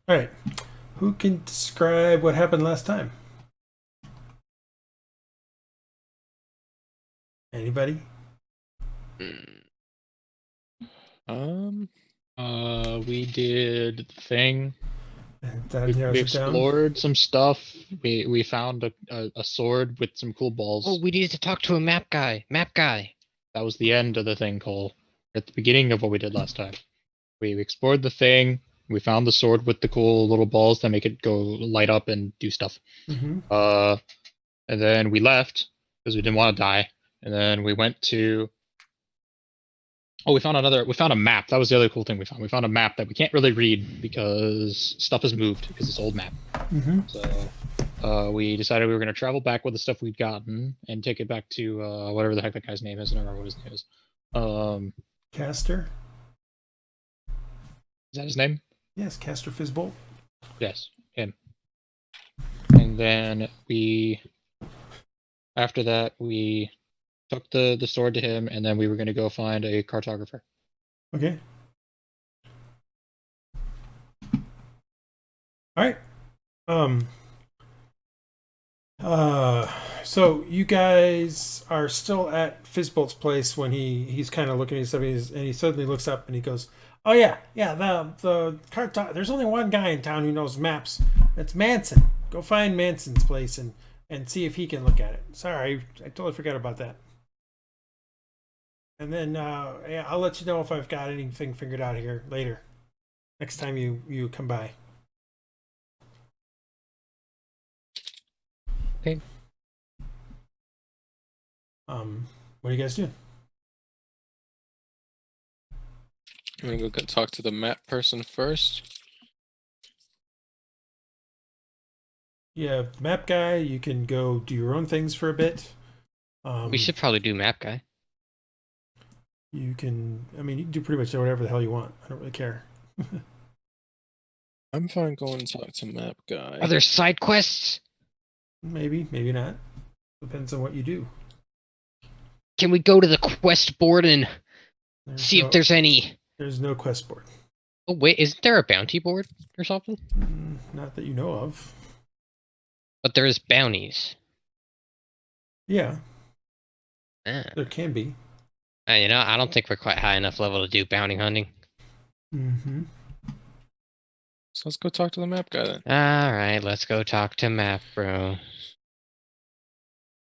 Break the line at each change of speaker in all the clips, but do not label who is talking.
All right. Who can describe what happened last time? Anybody?
Mm.
We did the thing.
That
We,
narrows
we
it down.
explored some stuff. We found a sword with some cool
Oh,
balls.
we needed to talk to a map guy. Map guy.
That was the end of the thing, Cole. At the beginning of what we did last time. We explored the thing. We found the sword with the cool little balls that make it go light up and do stuff.
Mm-hmm.
And then we left because we didn't want to die. And then we went to. Oh, we found another. We found a map. That was the other cool thing we found. We found a map that we can't really read because stuff has moved because it's old map.
Mm-hmm.
So we decided we were going to travel back with the stuff we'd gotten and take it back to whatever the heck that guy's name is. I don't remember what his name is.
Caster?
Is that his name?
Yes, Caster Fizzbolt.
Yes, him. And then after that, we took the sword to him, and then we were going to go find a cartographer.
Okay. All right. So you guys are still at Fizzbolt's place when he's kind of looking at stuff, and he suddenly looks up and he goes, "Oh yeah, the there's only one guy in town who knows maps. That's Manson. Go find Manson's place and see if he can look at it. Sorry, I totally forgot about that. And then yeah, I'll let you know if I've got anything figured out here later. Next time you come by."
Okay.
What are you guys doing?
I'm gonna go talk to the map person first.
Yeah, map guy, you can go do your own things for a bit.
We should probably do map guy.
You can, I mean, you can do pretty much whatever the hell you want. I don't really care.
I'm fine going to talk to map guy.
Are there side quests?
Maybe, maybe not. Depends on what you do.
Can we go to the quest board and see if there's any?
There's no quest board.
Oh wait, isn't there a bounty board or something?
Not that you know of.
But there is bounties.
Yeah,
Ah.
there can be.
You know, I don't think we're quite high enough level to do bounty hunting.
Mm-hmm.
So let's go talk to the map guy then.
All right, let's go talk to map bro.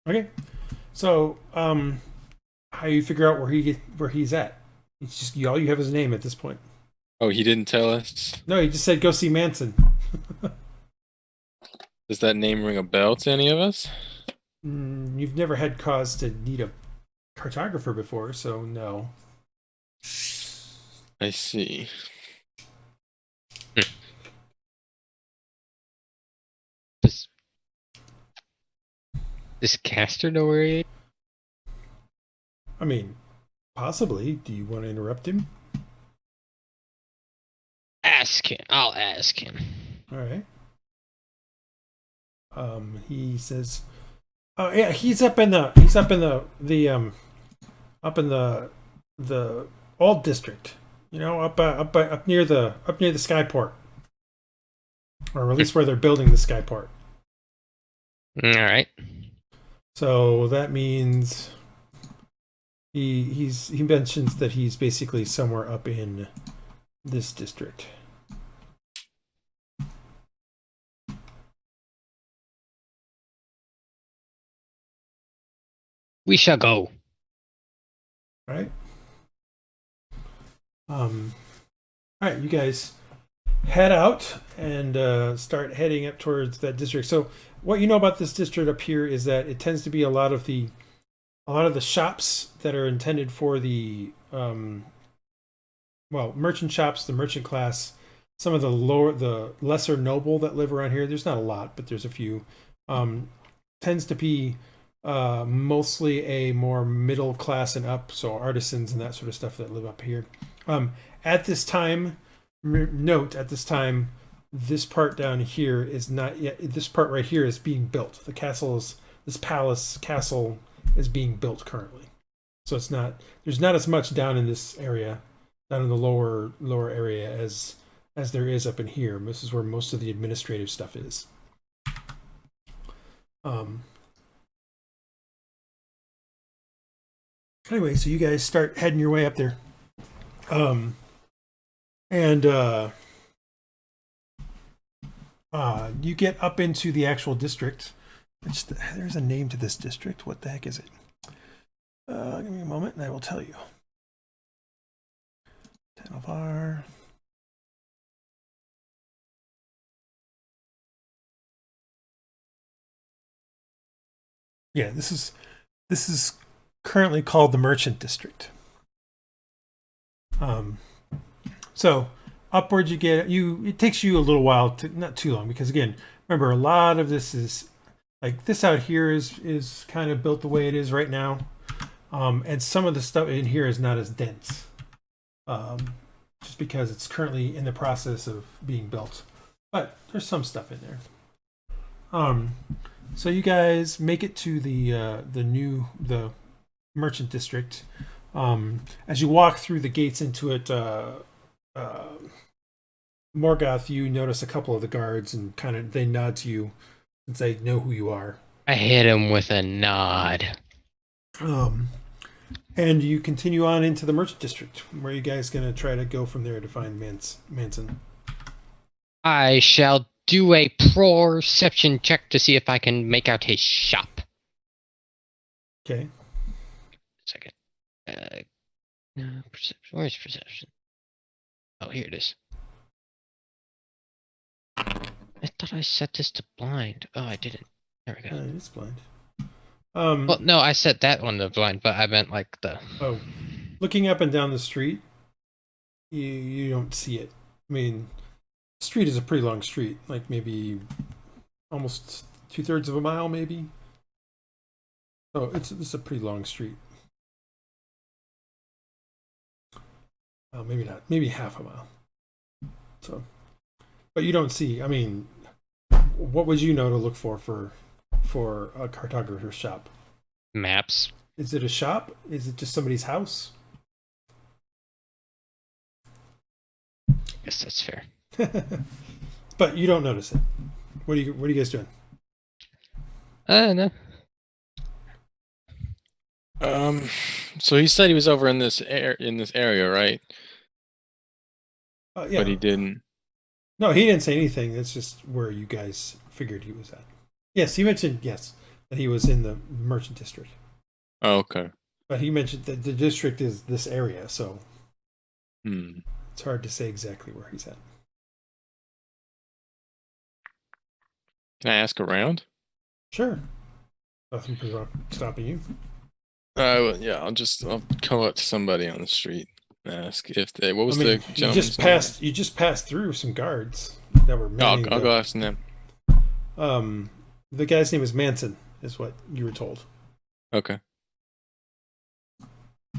Okay, so how you figure out where he's at? It's just all you have his name at this point.
Oh, he didn't tell us?
No, he just said go see Manson.
Does that name ring a bell to any of us?
You've never had cause to need a cartographer before, so no.
I see.
Does Caster know where he is?
I mean, possibly. Do you want to interrupt him?
Ask him. I'll ask him.
All right. He says, "Oh yeah, he's up in the old district. You know, up near the skyport, or at least where they're building the skyport.
All right.
So that means he mentions that he's basically somewhere up in this district."
We shall go.
Right. All right, you guys head out and start heading up towards that district. So what you know about this district up here is that it tends to be a lot of the shops that are intended for the merchant shops, the merchant class, some of the lesser noble that live around here. There's not a lot, but there's a few. Tends to be mostly a more middle class and up, so artisans and that sort of stuff that live up here. At this time, note at this time, this part down here is not yet. This part right here is being built. This castle is being built currently, so it's not. There's not as much down in this area, down in the lower area as as there is up in here. This is where most of the administrative stuff is. Anyway, so you guys start heading your way up there. You get up into the actual district. There's a name to this district. What the heck is it? Give me a moment and I will tell you. Tanovar. Yeah, this is currently called the Merchant District. So upwards you get it takes you a little while to, not too long, because again, remember, a lot of this is like this out here is kind of built the way it is right now. And some of the stuff in here is not as dense. Just because it's currently in the process of being built. But there's some stuff in there. So you guys make it to the Merchant District. As you walk through the gates into it, Morgoth, you notice a couple of the guards and kind of they nod to you since they know who you are.
I hit him with a nod.
And you continue on into the Merchant District. Where are you guys going to try to go from there to find Manson?
I shall do a perception check to see if I can make out his shop.
Okay.
Second. Perception. Where's perception? Oh, here it is. I thought I set this to blind. Oh, I didn't. There we go.
It's blind.
Well, no, I set that one to blind, but I meant like the...
Oh, looking up and down the street, you don't see it. I mean, the street is a pretty long street, like maybe almost 2/3 of a mile, maybe. Oh, it's a pretty long street. Maybe not. Maybe half a mile. So, but you don't see. I mean, what would you know to look for a cartographer's shop?
Maps.
Is it a shop? Is it just somebody's house?
I guess that's fair.
But you don't notice it. What are you guys doing?
No.
So he said he was over in this area, right?
Yeah.
But he didn't.
No, he didn't say anything. That's just where you guys figured he was at. Yes, he mentioned that he was in the Merchant District.
Oh, okay.
But he mentioned that the district is this area, so it's hard to say exactly where he's at.
Can I ask around?
Sure. Nothing stopping you.
Yeah, I'll come up to somebody on the street and ask if they. What was the
you just passed through some guards that were.
I'll go ask them.
The guy's name is Manson, is what you were told.
Okay.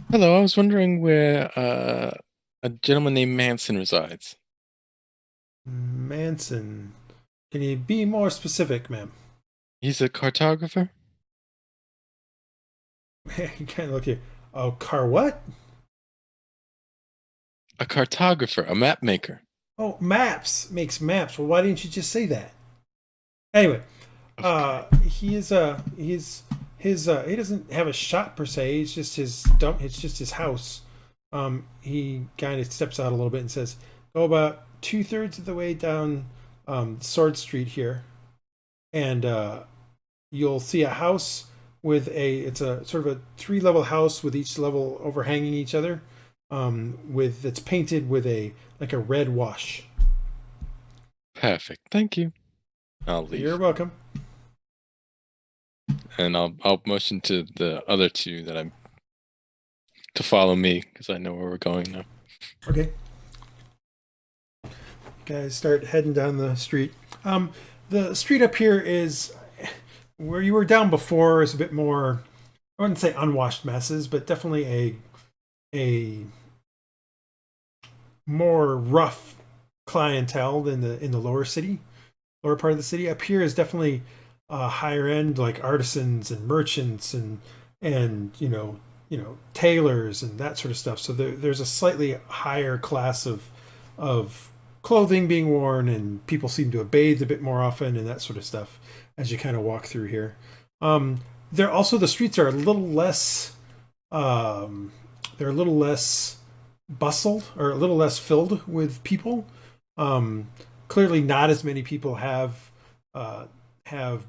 Hello, I was wondering where a gentleman named Manson resides.
Manson. Can you be more specific, ma'am?
He's a cartographer.
You kind of look here. Oh, what?
A cartographer, a map maker.
Oh, makes maps. Well, why didn't you just say that? Anyway, he doesn't have a shop per se. It's just his house. He kind of steps out a little bit and says, "Go about 2/3 of the way down Sword Street here, and you'll see a house with it's a sort of a 3-level house with each level overhanging each other, it's painted with a red wash."
Perfect. Thank you. I'll leave.
You're welcome.
And I'll motion to the other two that to follow me because I know where we're going now.
Okay. You guys start heading down the street. The street up here is where you were down before. Is a bit more, I wouldn't say unwashed messes, but definitely a more rough clientele than in the lower part of the city. Up here is definitely higher end, like artisans and merchants and tailors and that sort of stuff. So there's a slightly higher class of clothing being worn, and people seem to have bathed a bit more often, and that sort of stuff as you kind of walk through here. There also the streets are a little less. They're a little less bustled or a little less filled with people. Clearly, not as many people have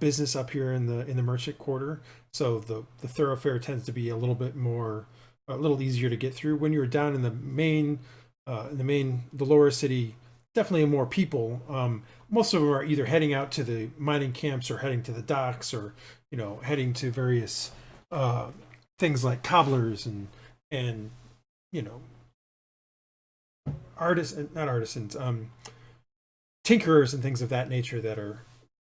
business up here in the merchant quarter, so the thoroughfare tends to be a little bit more, a little easier to get through. When you're down in the lower city, definitely more people. Most of them are either heading out to the mining camps or heading to the docks, or heading to various things like cobblers and not artisans, tinkerers and things of that nature that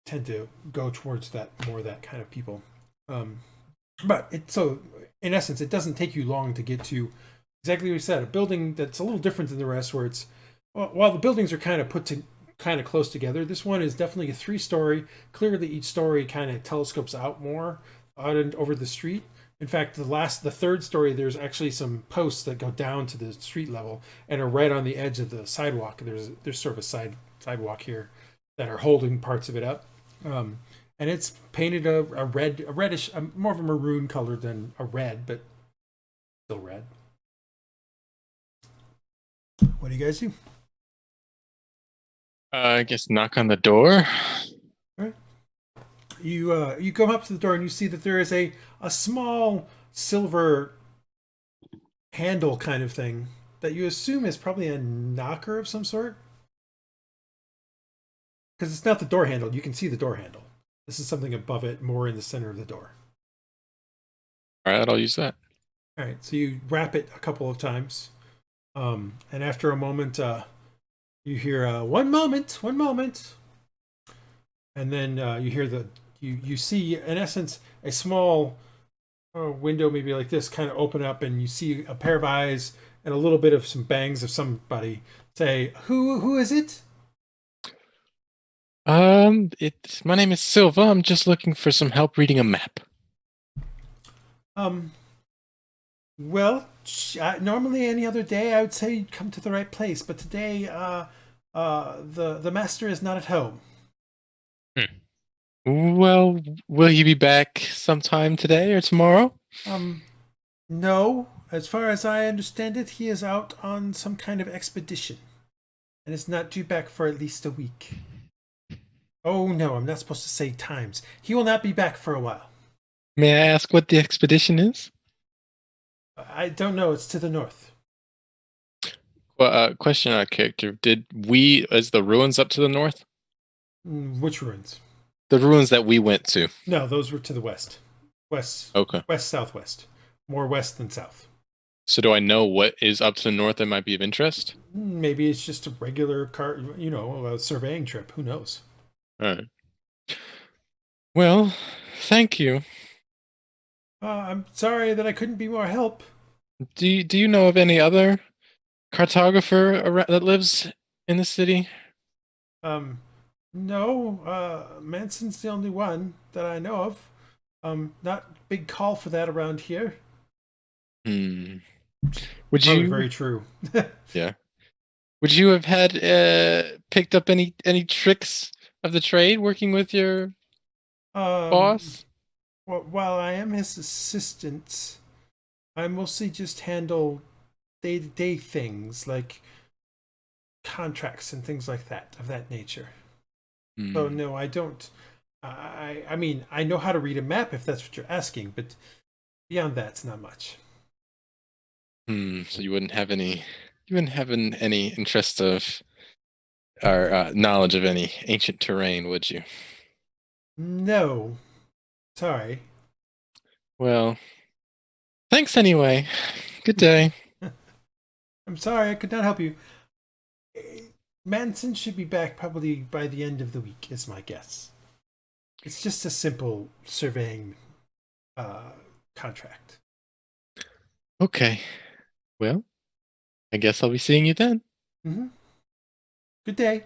tend to go towards that kind of people. But in essence, it doesn't take you long to get to exactly what you said, a building that's a little different than the rest, where it's, while the buildings are kind of close together, this one is definitely a 3-story. Clearly, each story kind of telescopes out more out and over the street. In fact, the third story, there's actually some posts that go down to the street level and are right on the edge of the sidewalk. There's sort of a sidewalk here that are holding parts of it up. And it's painted a reddish, more of a maroon color than a red, but still red. What do you guys do?
I guess knock on the door.
All right. You come up to the door and you see that there is a small silver handle kind of thing that you assume is probably a knocker of some sort. Because it's not the door handle. You can see the door handle. This is something above it, more in the center of the door.
All right, I'll use that.
All right, so you rap it a couple of times. And after a moment, you hear, one moment. And then you hear you see, in essence, a small window, maybe like this, kind of open up, and you see a pair of eyes and a little bit of some bangs of somebody say, who is it?
My name is Silva. I'm just looking for some help reading a map.
Well, normally any other day I would say you'd come to the right place, but today, the master is not at home.
Well, will he be back sometime today or tomorrow?
No. As far as I understand it, he is out on some kind of expedition, and is not due back for at least a week. Oh no, I'm not supposed to say times. He will not be back for a while.
May I ask what the expedition is?
I don't know. It's to the north.
Well, question on character. Did we, as the ruins up to the north?
Which ruins?
The ruins that we went to.
No, those were to the west.
Okay.
West, southwest. More west than south.
So do I know what is up to the north that might be of interest?
Maybe it's just a regular a surveying trip. Who knows?
All right. Well, thank you.
I'm sorry that I couldn't be more help.
Do you know of any other cartographer that lives in the city?
No. Manson's the only one that I know of. Not big call for that around here.
Would
Probably
you?
very true.
Yeah. Would you have had picked up any tricks of the trade working with your boss?
Well, while I am his assistant, I mostly just handle day-to-day things like contracts and things like that, of that nature. So no, I don't. I mean, I know how to read a map if that's what you're asking, but beyond that, it's not much.
So you wouldn't have any interest of or knowledge of any ancient terrain, would you?
No. Sorry.
Well, thanks anyway. Good day.
I'm sorry, I could not help you. Manson should be back probably by the end of the week, is my guess. It's just a simple surveying contract.
Okay. Well, I guess I'll be seeing you then.
Mm-hmm. Good day.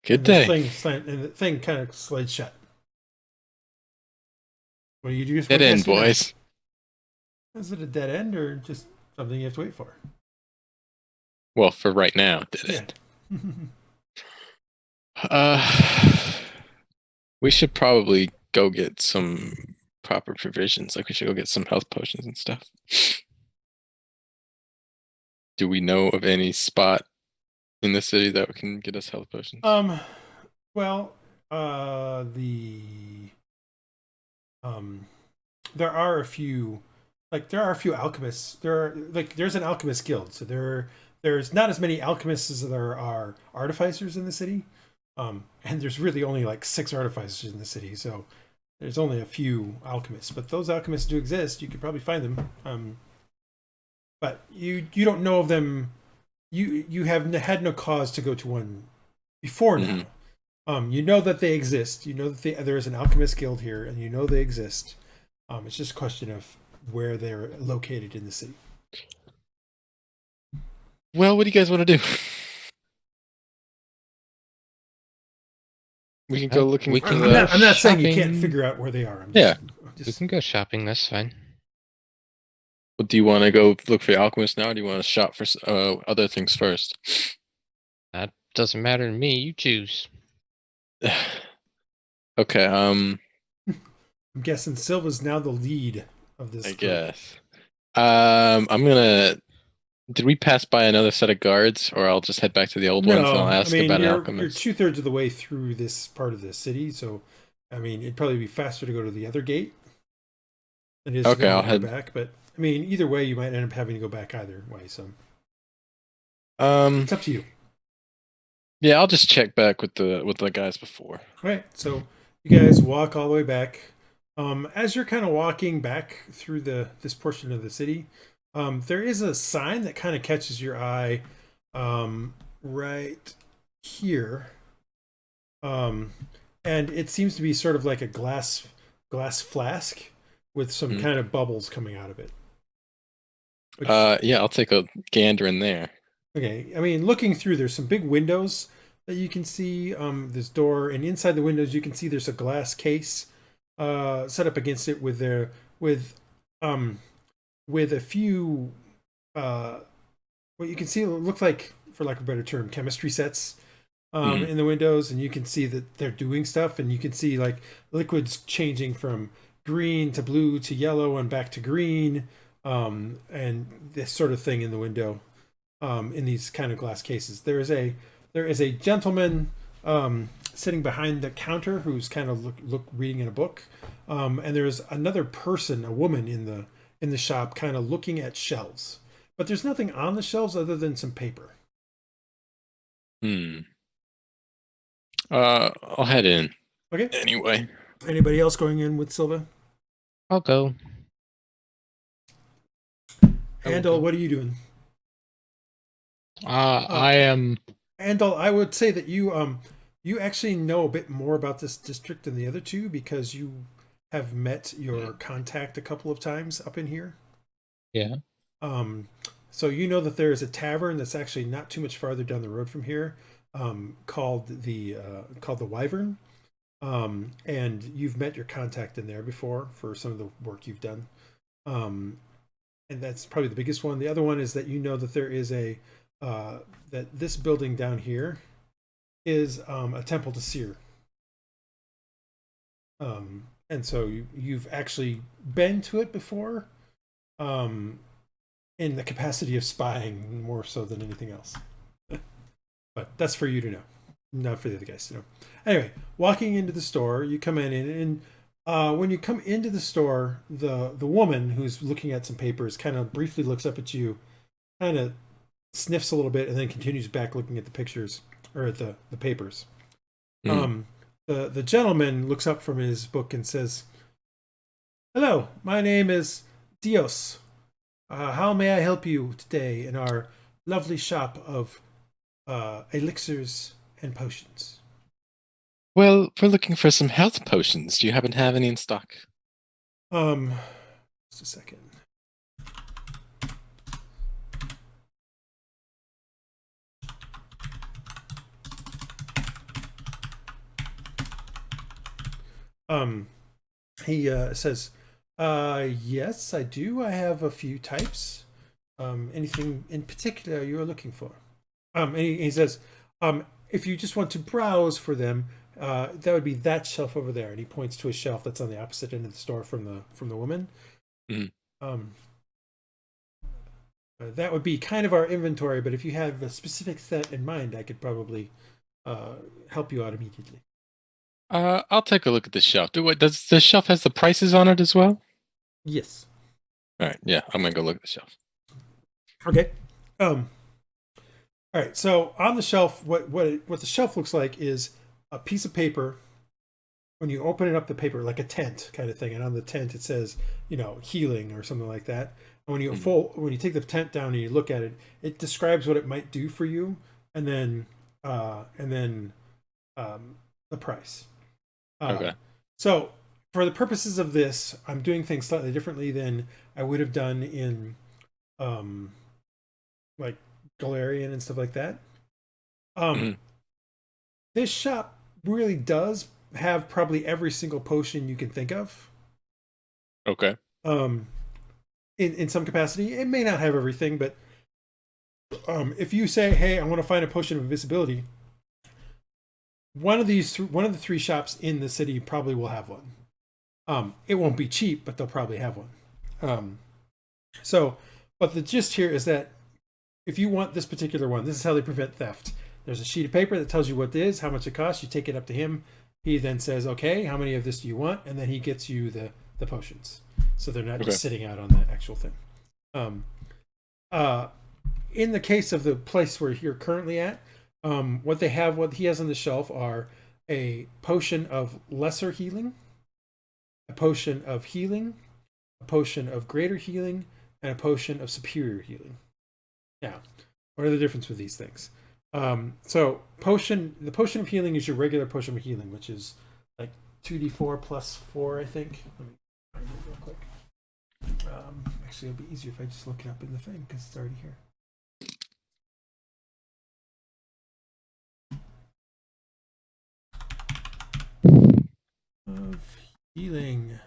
Good day.
And the thing kind of slides shut. What do you do?
Dead end, boys.
Is it a dead end or just something you have to wait for?
Well, for right now, dead end. We should probably go get some proper provisions. Like we should go get some health potions and stuff. Do we know of any spot in the city that can get us health potions?
Well, there are a few, alchemists. There's an alchemist guild, so there's not as many alchemists as there are artificers in the city. And there's really only like 6 artificers in the city, so there's only a few alchemists. But those alchemists do exist. You could probably find them. But you don't know of them. You have had no cause to go to one before now. You know that they exist. You know that there is an alchemist guild here, and you know they exist. It's just a question of where they're located in the city.
Well, what do you guys want to do? We can go looking for the...
I'm not saying you can't
shopping.
figure out where they are.
We can go shopping. That's fine.
Well, do you want to go look for the alchemist now, or do you want to shop for other things first?
That doesn't matter to me. You choose.
Okay,
I'm guessing Silva's now the lead of this.
I guess. I'm gonna... Did we pass by another set of guards, or I'll just head back to the old ones and I'll ask about an alchemist?
You're 2/3 of the way through this part of the city, so I mean, it'd probably be faster to go to the other gate than it is to
Okay,
go
I'll head
back. But I mean, either way, you might end up having to go back either way. So it's up to you.
Yeah, I'll just check back with the guys before.
All right, so you guys walk all the way back. As you're kind of walking back through this portion of the city, there is a sign that kind of catches your eye right here, and it seems to be sort of like a glass flask with some kind of bubbles coming out of it.
Yeah, I'll take a gander in there.
Okay, I mean, looking through, there's some big windows that you can see. This door, and inside the windows, you can see there's a glass case set up against it with a few what you can see look like, for lack of a better term, chemistry sets in the windows, and you can see that they're doing stuff, and you can see like liquids changing from green to blue to yellow and back to green, and this sort of thing in the window, in these kind of glass cases. There is a gentleman sitting behind the counter who's kind of reading in a book, and there's another person, a woman in the shop, kind of looking at shelves, but there's nothing on the shelves other than some paper.
I'll head in.
Okay.
Anyway.
Anybody else going in with Silva?
I'll go.
Andal, what are you doing?
I am.
Andal, I would say that you actually know a bit more about this district than the other two, because you have met your contact a couple of times up in here.
Yeah.
So you know that there is a tavern that's actually not too much farther down the road from here, called the Wyvern, and you've met your contact in there before for some of the work you've done, and that's probably the biggest one. The other one is that you know that there is that this building down here is a temple to Seer. And so you've actually been to it before, in the capacity of spying more so than anything else. But that's for you to know, not for the other guys to know. Anyway, walking into the store, you come in, and when you come into the store, the woman who's looking at some papers kind of briefly looks up at you, kind of sniffs a little bit, and then continues back looking at the pictures, or at the papers. The gentleman looks up from his book and says, "Hello, my name is Dios. How may I help you today in our lovely shop of elixirs and potions?"
Well, we're looking for some health potions. Do you happen to have any in stock?
Just a second. He says, yes, I do. I have a few types. Anything in particular you're looking for? And he says, if you just want to browse for them, that would be that shelf over there. And he points to a shelf that's on the opposite end of the store from the woman.
Mhm.
That would be kind of our inventory, but if you have a specific set in mind, I could probably help you out immediately.
I'll take a look at the shelf. Does the shelf has the prices on it as well?
Yes.
All right, yeah, I'm gonna go look at the shelf.
Okay. All right. So on the shelf, what the shelf looks like is a piece of paper. When you open it up, the paper like a tent kind of thing, and on the tent it says, healing or something like that. And when you take the tent down and you look at it, it describes what it might do for you, and then the price.
Okay.
So for the purposes of this, I'm doing things slightly differently than I would have done in like Galarian and stuff like that. This shop really does have probably every single potion you can think of.
Okay.
In some capacity, it may not have everything, but if you say, "Hey, I want to find a potion of invisibility," one of the three shops in the city probably will have one. It won't be cheap, but they'll probably have one. But the gist here is that if you want this particular one, this is how they prevent theft. There's a sheet of paper that tells you what it is, how much it costs. You take it up to him. He then says, "Okay, how many of this do you want?" And then he gets you the potions, so they're not just sitting out on the actual thing. In the case of the place where you're currently at, what he has on the shelf are a potion of lesser healing, a potion of healing, a potion of greater healing, and a potion of superior healing. Now, what are the difference with these things? The potion of healing is your regular potion of healing, which is like 2d4 plus 4, I think. Let me find it real quick. Actually, it'll be easier if I just look it up in the thing because it's already here. Of healing.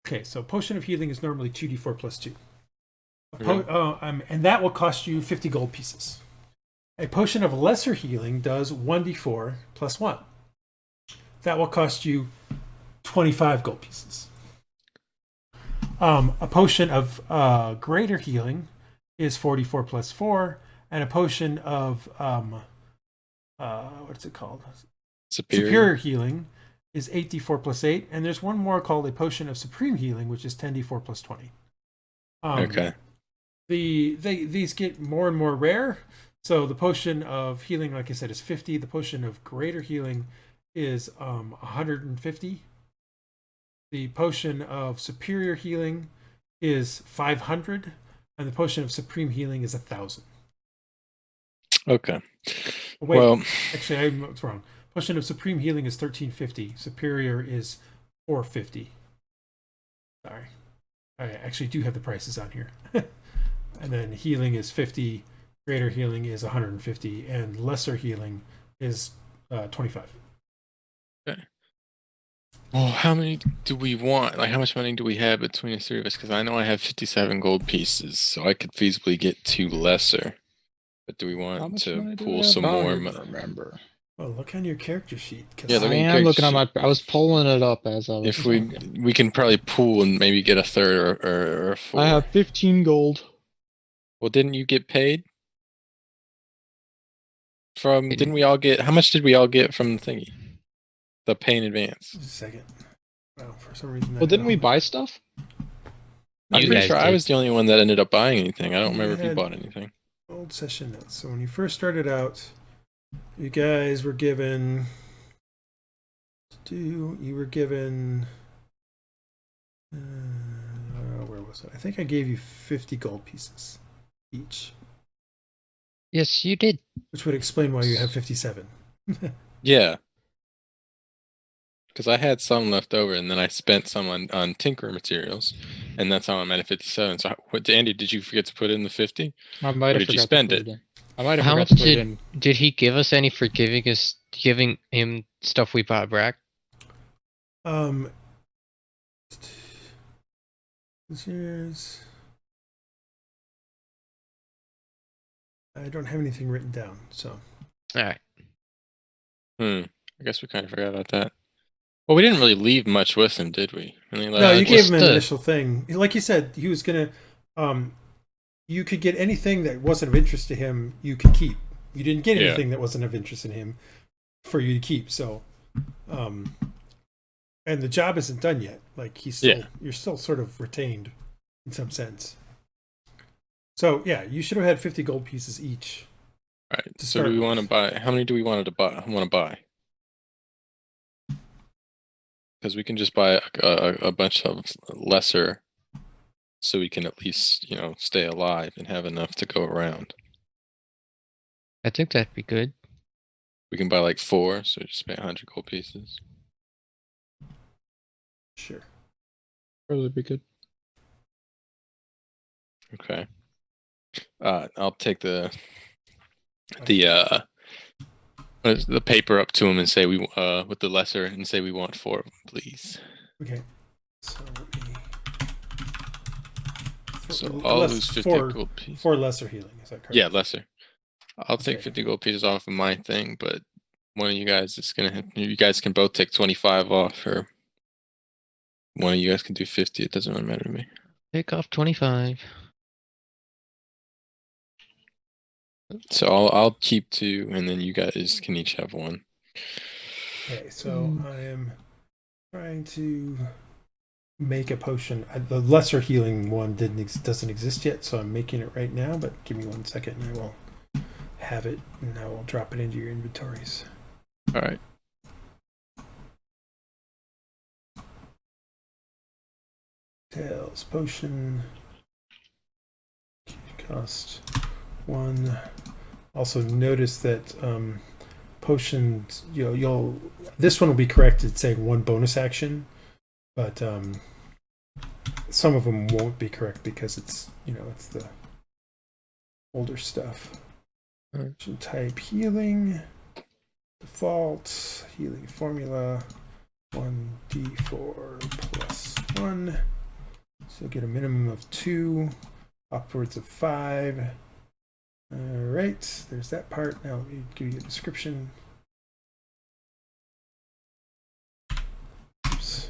Okay, so potion of healing is normally 2d4 plus 2. And that will cost you 50 gold pieces. A potion of lesser healing does 1d4 plus 1. That will cost you 25 gold pieces. A potion of greater healing is 44 plus 4, and a potion of what's it called? Superior healing is 8d4 plus 8, and there's one more called a potion of supreme healing, which is 10d4 plus 20.
Okay.
These get more and more rare. So the potion of healing, like I said, is 50. The potion of greater healing is 150. The potion of superior healing is 500, and the potion of supreme healing is 1,000.
Okay.
Wait,
well,
actually, I was wrong. Potion of supreme healing is 1,350. Superior is 450. Sorry, I actually do have the prices on here. And then healing is 50. Greater healing is 150, and lesser healing is 25.
Okay. Well, how many do we want? Like, how much money do we have between the three of us? Because I know I have 57 gold pieces, so I could feasibly get 2 lesser. But do we want to pull some more?
Remember.
Well, look on your character sheet.
Yeah,
I am looking on my. I was pulling it up as I was.
If we can probably pool and maybe get a third or a 4.
I have 15 gold.
Well, didn't you get paid? Didn't we all get? How much did we all get from the thingy? The pay in advance.
Just a second. Well, for some reason.
Well, didn't we buy stuff?
I'm
You
pretty
guys
sure I
did.
was the only one that ended up buying anything. I don't remember if you bought anything.
Old session notes. So when you first started out, you guys were given. You were given. Where was it? I think I gave you 50 gold pieces each.
Yes, you did.
Which would explain why you have 57.
Yeah. Because I had some left over, and then I spent some on tinker materials, and that's how I'm at 57. So, Andy, did you forget to put in the 50?
I might have
did you
forgot
spend
to put
it?
in. I might have
How
forgot
much
to put it in.
did he give us any for giving him stuff we bought back?
This is. I don't have anything written down, so.
All right.
I guess we kind of forgot about that. Well, we didn't really leave much with him, did we? Really,
No, you
like,
gave
just
him an
the-
initial thing. Like you said, he was gonna. You could get anything that wasn't of interest to him. You could keep. You didn't get
Yeah.
anything that wasn't of interest in him for you to keep. So, and the job isn't done yet. Like he's still, you're still sort of retained in some sense. So yeah, you should have had 50 gold pieces each.
All right.
to
So do
start
we want to
with.
buy? How many do we want to buy? Because we can just buy a bunch of lesser, so we can at least stay alive and have enough to go around.
I think that'd be good.
We can buy like 4, so just pay 100 gold pieces.
Sure.
Probably be good.
Okay. I'll take the paper up to him and say we with the lesser and say we want 4 of them, please.
Okay. So let me.
So I'll lose 50 gold pieces.
For lesser healing, is that correct?
Yeah, lesser. I'll take
Okay.
50 gold pieces off of my thing, but one of you guys is gonna. You guys can both take 25 off, or one of you guys can do 50. It doesn't really matter to me.
Take off 25.
So I'll keep 2, and then you guys can each have 1.
Okay, so I am trying to make a potion. The lesser healing one doesn't exist yet, so I'm making it right now. But give me 1 second, and I will have it, and I will drop it into your inventories.
All right.
Tails potion cost 1. Also notice that potions, you'll this one will be corrected saying 1 bonus action, but some of them won't be correct because it's it's the older stuff. Action type healing, default healing formula 1d4 plus 1. So you'll get a minimum of 2, upwards of 5. All right, there's that part. Now let me give you a description. Oops.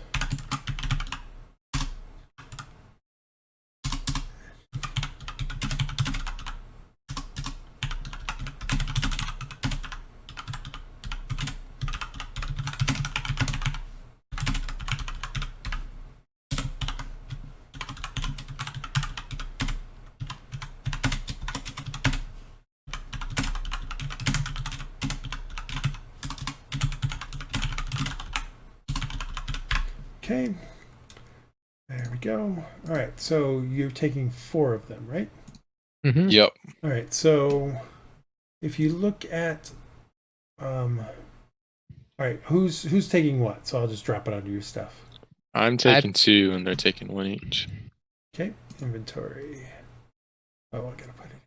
Okay, there we go. All right, so you're taking 4 of them, right?
Mm-hmm.
Yep.
All right, so if you look at, all right, who's taking what? So I'll just drop it onto your stuff.
I'm taking 2, and they're taking 1 each.
Okay, inventory. Oh, I gotta put it.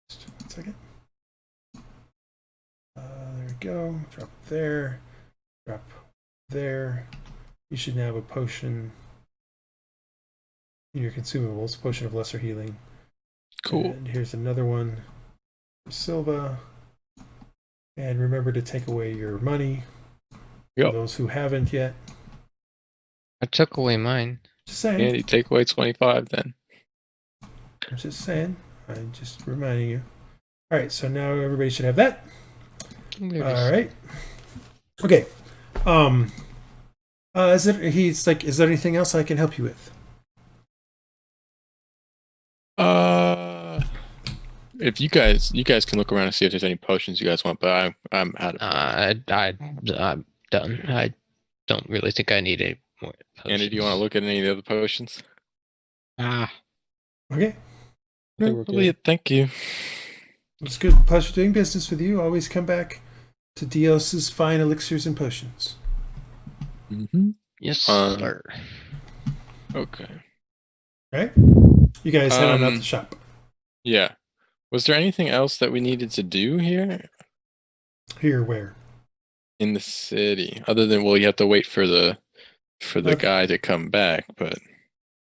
Just 1 second. There we go. Drop there. Drop there. You should now have a potion in your consumables. Potion of lesser healing.
Cool.
And here's another one for Silva. And remember to take away your money.
Yep.
For those who haven't yet.
I took away mine.
Just saying.
Andy, take away 25 then.
I'm just saying. I'm just reminding you. All right, so now everybody should have that.
There it
All
is.
right. Okay. Is there anything else I can help you with?
If you guys can look around and see if there's any potions you guys want, but I'm out of
I'm done. I don't really think I need any more potions.
Andy, do you want to look at any of the other potions?
Ah,
Okay.
I think we're
Really,
good.
thank you.
It's good. Pleasure doing business with you. Always come back to Dios's fine elixirs and potions.
Mm-hmm.
yes,
sir.
sir.
Okay.
Right? You guys head on out
Um,
the shop.
Yeah. Was there anything else that we needed to do here
Here, where?
in the city, other than you have to wait for the
Okay.
guy to come back? But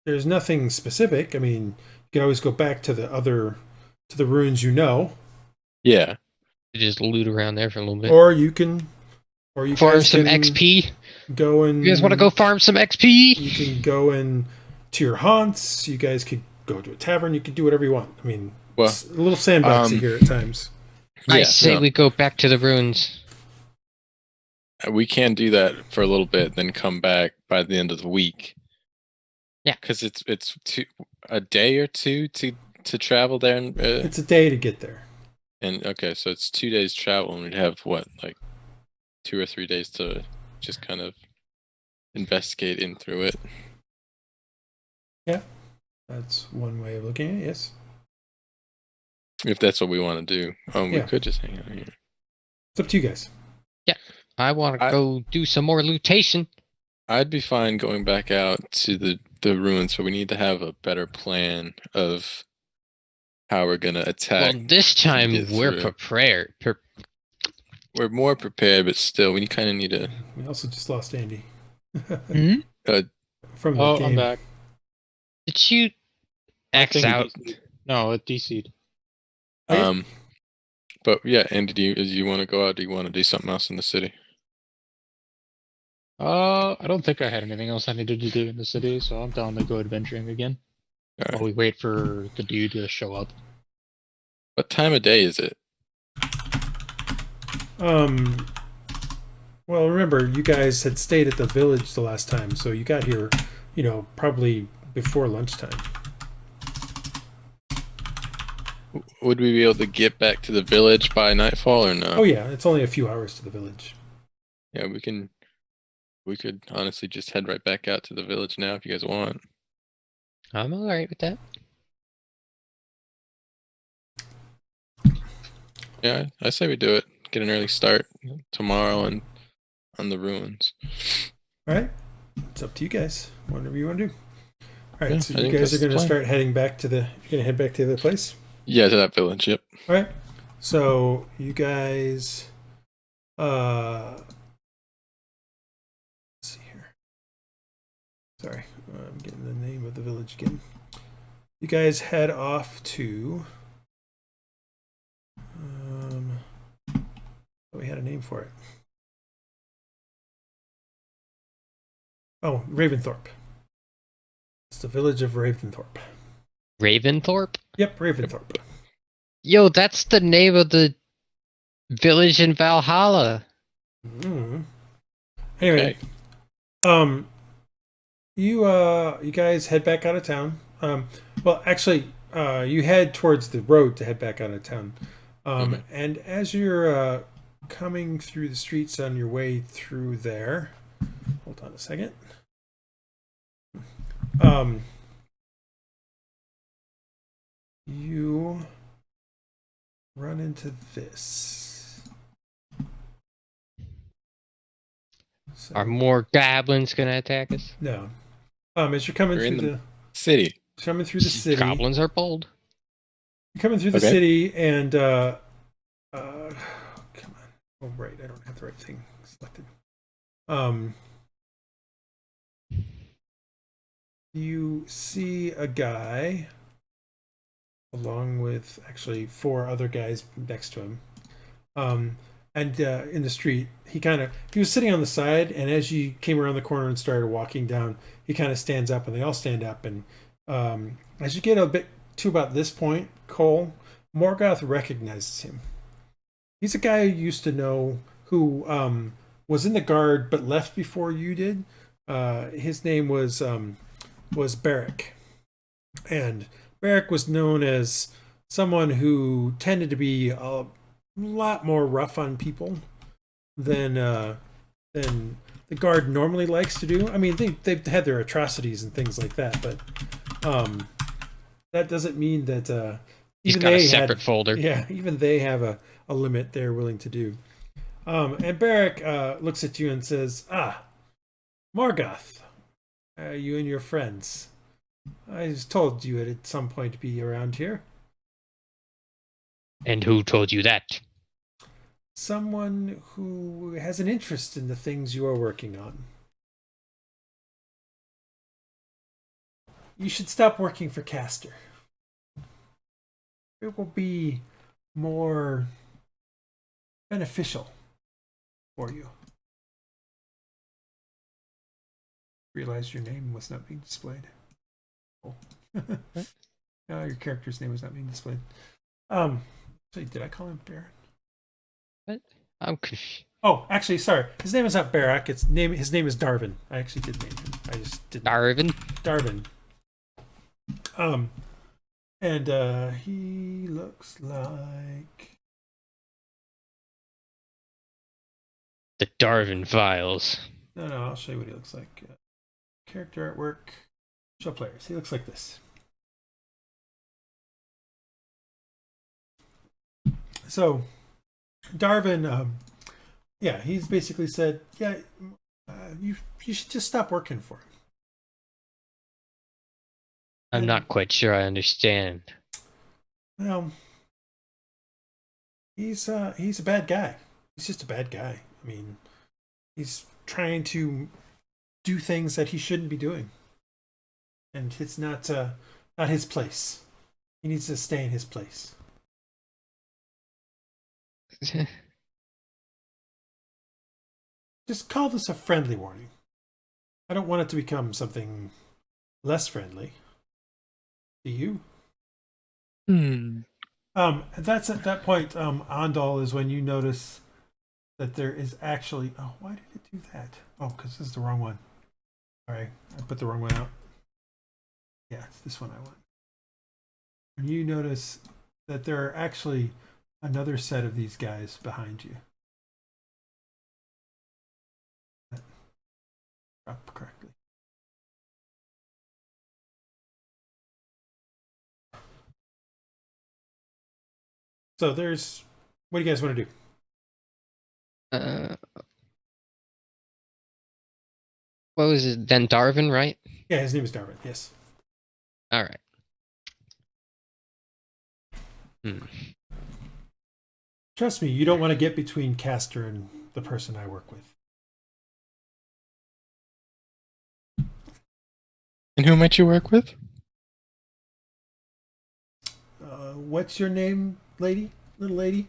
There's nothing specific. I mean, you can always go back to the ruins you know,
yeah,
You just loot around there for a little bit.
or you can Or you
Farm
guys
some
can
XP.
go and
You guys want to go farm some XP?
You can go in to your haunts. You guys could go to a tavern. You could do whatever you want. I mean,
Well,
it's a little sandboxy here at times.
I say we go back to the ruins.
We can do that for a little bit, then come back by the end of the week.
Yeah,
because it's a day or two to travel there, and
It's a day to get there.
and okay, so it's 2 days travel, and we'd have what, like 2 or 3 days to just kind of investigate in through it.
Yeah, that's one way of looking at it. Yes,
If that's what we want to do, we
Yeah.
could just hang out here.
it's up to you guys.
I want to go do some more lootation.
I'd be fine going back out to the ruins, but we need to have a better plan of how we're gonna attack.
Well, this time
get
we're
through.
prepared.
We're more prepared, but still, we kind of need to.
We also just lost Andy
Hmm?
from the
Oh,
game.
I'm back.
Did you
I
X
think it
out?
DC'd. No, it DC'd.
Okay.
But yeah, Andy, do you want to go out? Do you want to do something else in the city?
I don't think I had anything else I needed to do in the city, so I'm down to go adventuring again.
All right.
While we wait for the dude to show up.
What time of day is it?
Well, remember, you guys had stayed at the village the last time, so you got here, probably before lunchtime.
Would we be able to get back to the village by nightfall or no?
Oh yeah, it's only a few hours to the village.
Yeah, we could honestly just head right back out to the village now if you guys want.
I'm alright with that.
Yeah, I say we do it. Get an early start tomorrow and on the ruins.
All right, it's up to you guys. Whatever you want to do. All right,
Yeah,
so
I
you
think
guys
that's
are
the
going to
plan.
start heading back to the. You're going to head back to the place.
Yeah, to that village. Yep.
All right. So you guys, let's see here. Sorry, I'm getting the name of the village again. You guys head off to. We had a name for it. Oh, Raventhorpe. It's the village of Raventhorpe.
Raventhorpe?
Yep, Raventhorpe.
Yo, that's the name of the village in Valhalla.
Anyway, you guys head back out of town. Well, actually, you head towards the road to head back out of town. And as you're coming through the streets on your way through there, hold on a second. You run into this. So,
Are more goblins gonna attack us?
no. As you're coming
We're
through
in
the
City.
city,
Goblins are bold.
you're coming through the
Okay.
city, and come on. Oh, right, I don't have the right thing selected. You see a guy along with actually 4 other guys next to him. And in the street, he was sitting on the side, and as you came around the corner and started walking down, he kind of stands up, and they all stand up. And as you get a bit to about this point, Cole, Morgoth recognizes him. He's a guy you used to know who was in the guard but left before you did. His name was Barrick. And Barrick was known as someone who tended to be a lot more rough on people than the guard normally likes to do. I mean, they've had their atrocities and things like that, but that doesn't mean that
He's
even
got a
they
separate folder.
Yeah, even they have a limit they're willing to do. And Barrick looks at you and says, Morgoth, you and your friends. I was told you would at some point be around here.
And who told you that?
Someone who has an interest in the things you are working on. You should stop working for Castor. It will be more beneficial for you. Realized your name was not being displayed. Oh. Your character's name was not being displayed. So did I call him Baron?
What? I'm confused.
Oh, actually, sorry. His name is not Barak. His name is Darvin. I actually did name him. I just didn't.
Darvin.
And he looks like
The Darvin Files.
no. I'll show you what he looks like. Character artwork. Show players. He looks like this. So, Darvin, yeah, he's basically said, yeah, you should just stop working for him.
I'm not quite sure I understand.
Well, he's a bad guy. He's just a bad guy. I mean, he's trying to do things that he shouldn't be doing, and it's not his place. He needs to stay in his place. Just call this a friendly warning. I don't want it to become something less friendly. Do you? That's at that point, Andal is when you notice that there is actually. Oh, why did it do that? Oh, because this is the wrong one. Sorry, I put the wrong one out. Yeah, it's this one I want. And you notice that there are actually another set of these guys behind you. Up correctly. So there's. What do you guys want to do?
What was it? Then Darvin, right?
Yeah, his name is Darvin. Yes.
All right.
Trust me, you don't want to get between Castor and the person I work with.
And who might you work with?
What's your name, lady? Little lady?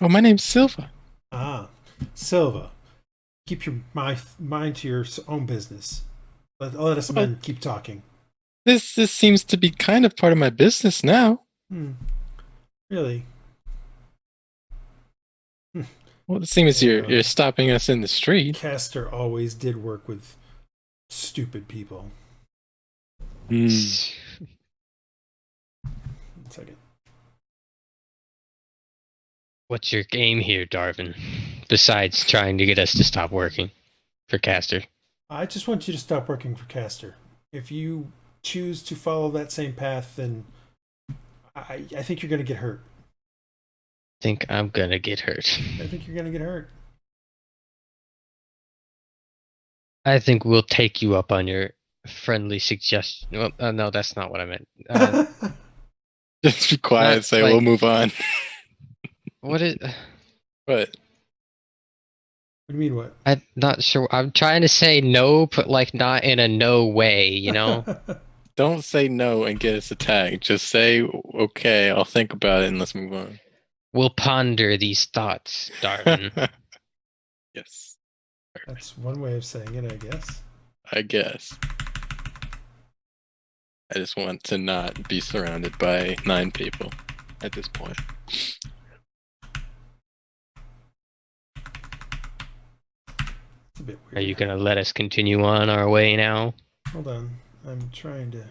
Oh, my name's Silva.
Ah, Silva. Keep your mind to your own business. Let us men keep talking.
This seems to be kind of part of my business now.
Really?
Well, it seems you're stopping us in the street.
Castor always did work with stupid people. One second.
What's your game here, Darvin? Besides trying to get us to stop working for Castor.
I just want you to stop working for Castor. If you choose to follow that same path, then I think you're going to get hurt.
Think I'm gonna get hurt.
I think you're going to get hurt.
I think we'll take you up on your friendly suggestion. Well, no, that's not what I meant.
Just be quiet and say,
like-
we'll move on.
What is?
What?
What do you mean, what?
I'm not sure. I'm trying to say no, but like not in a no way, you know?
Don't say no and get us attacked. Just say, okay, I'll think about it and let's move on.
We'll ponder these thoughts, Darvin.
Yes.
That's one way of saying it, I guess.
I guess. I just want to not be surrounded by 9 people at this point.
It's a bit weird.
Are you gonna let us continue on our way now?
Hold on. I'm trying to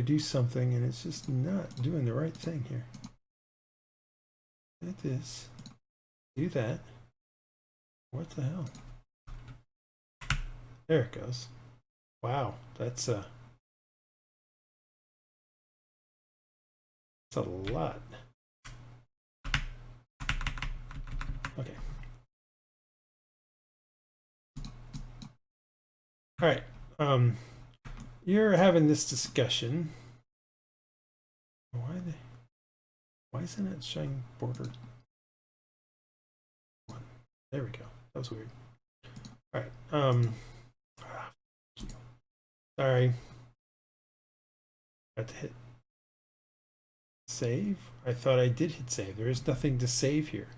do something, and it's just not doing the right thing here. That is. Do that. What the hell? There it goes. Wow, that's a lot. Okay. All right. You're having this discussion. Why isn't it showing border? There we go. That was weird. All right. Sorry. Got to hit save. I thought I did hit save. There is nothing to save here.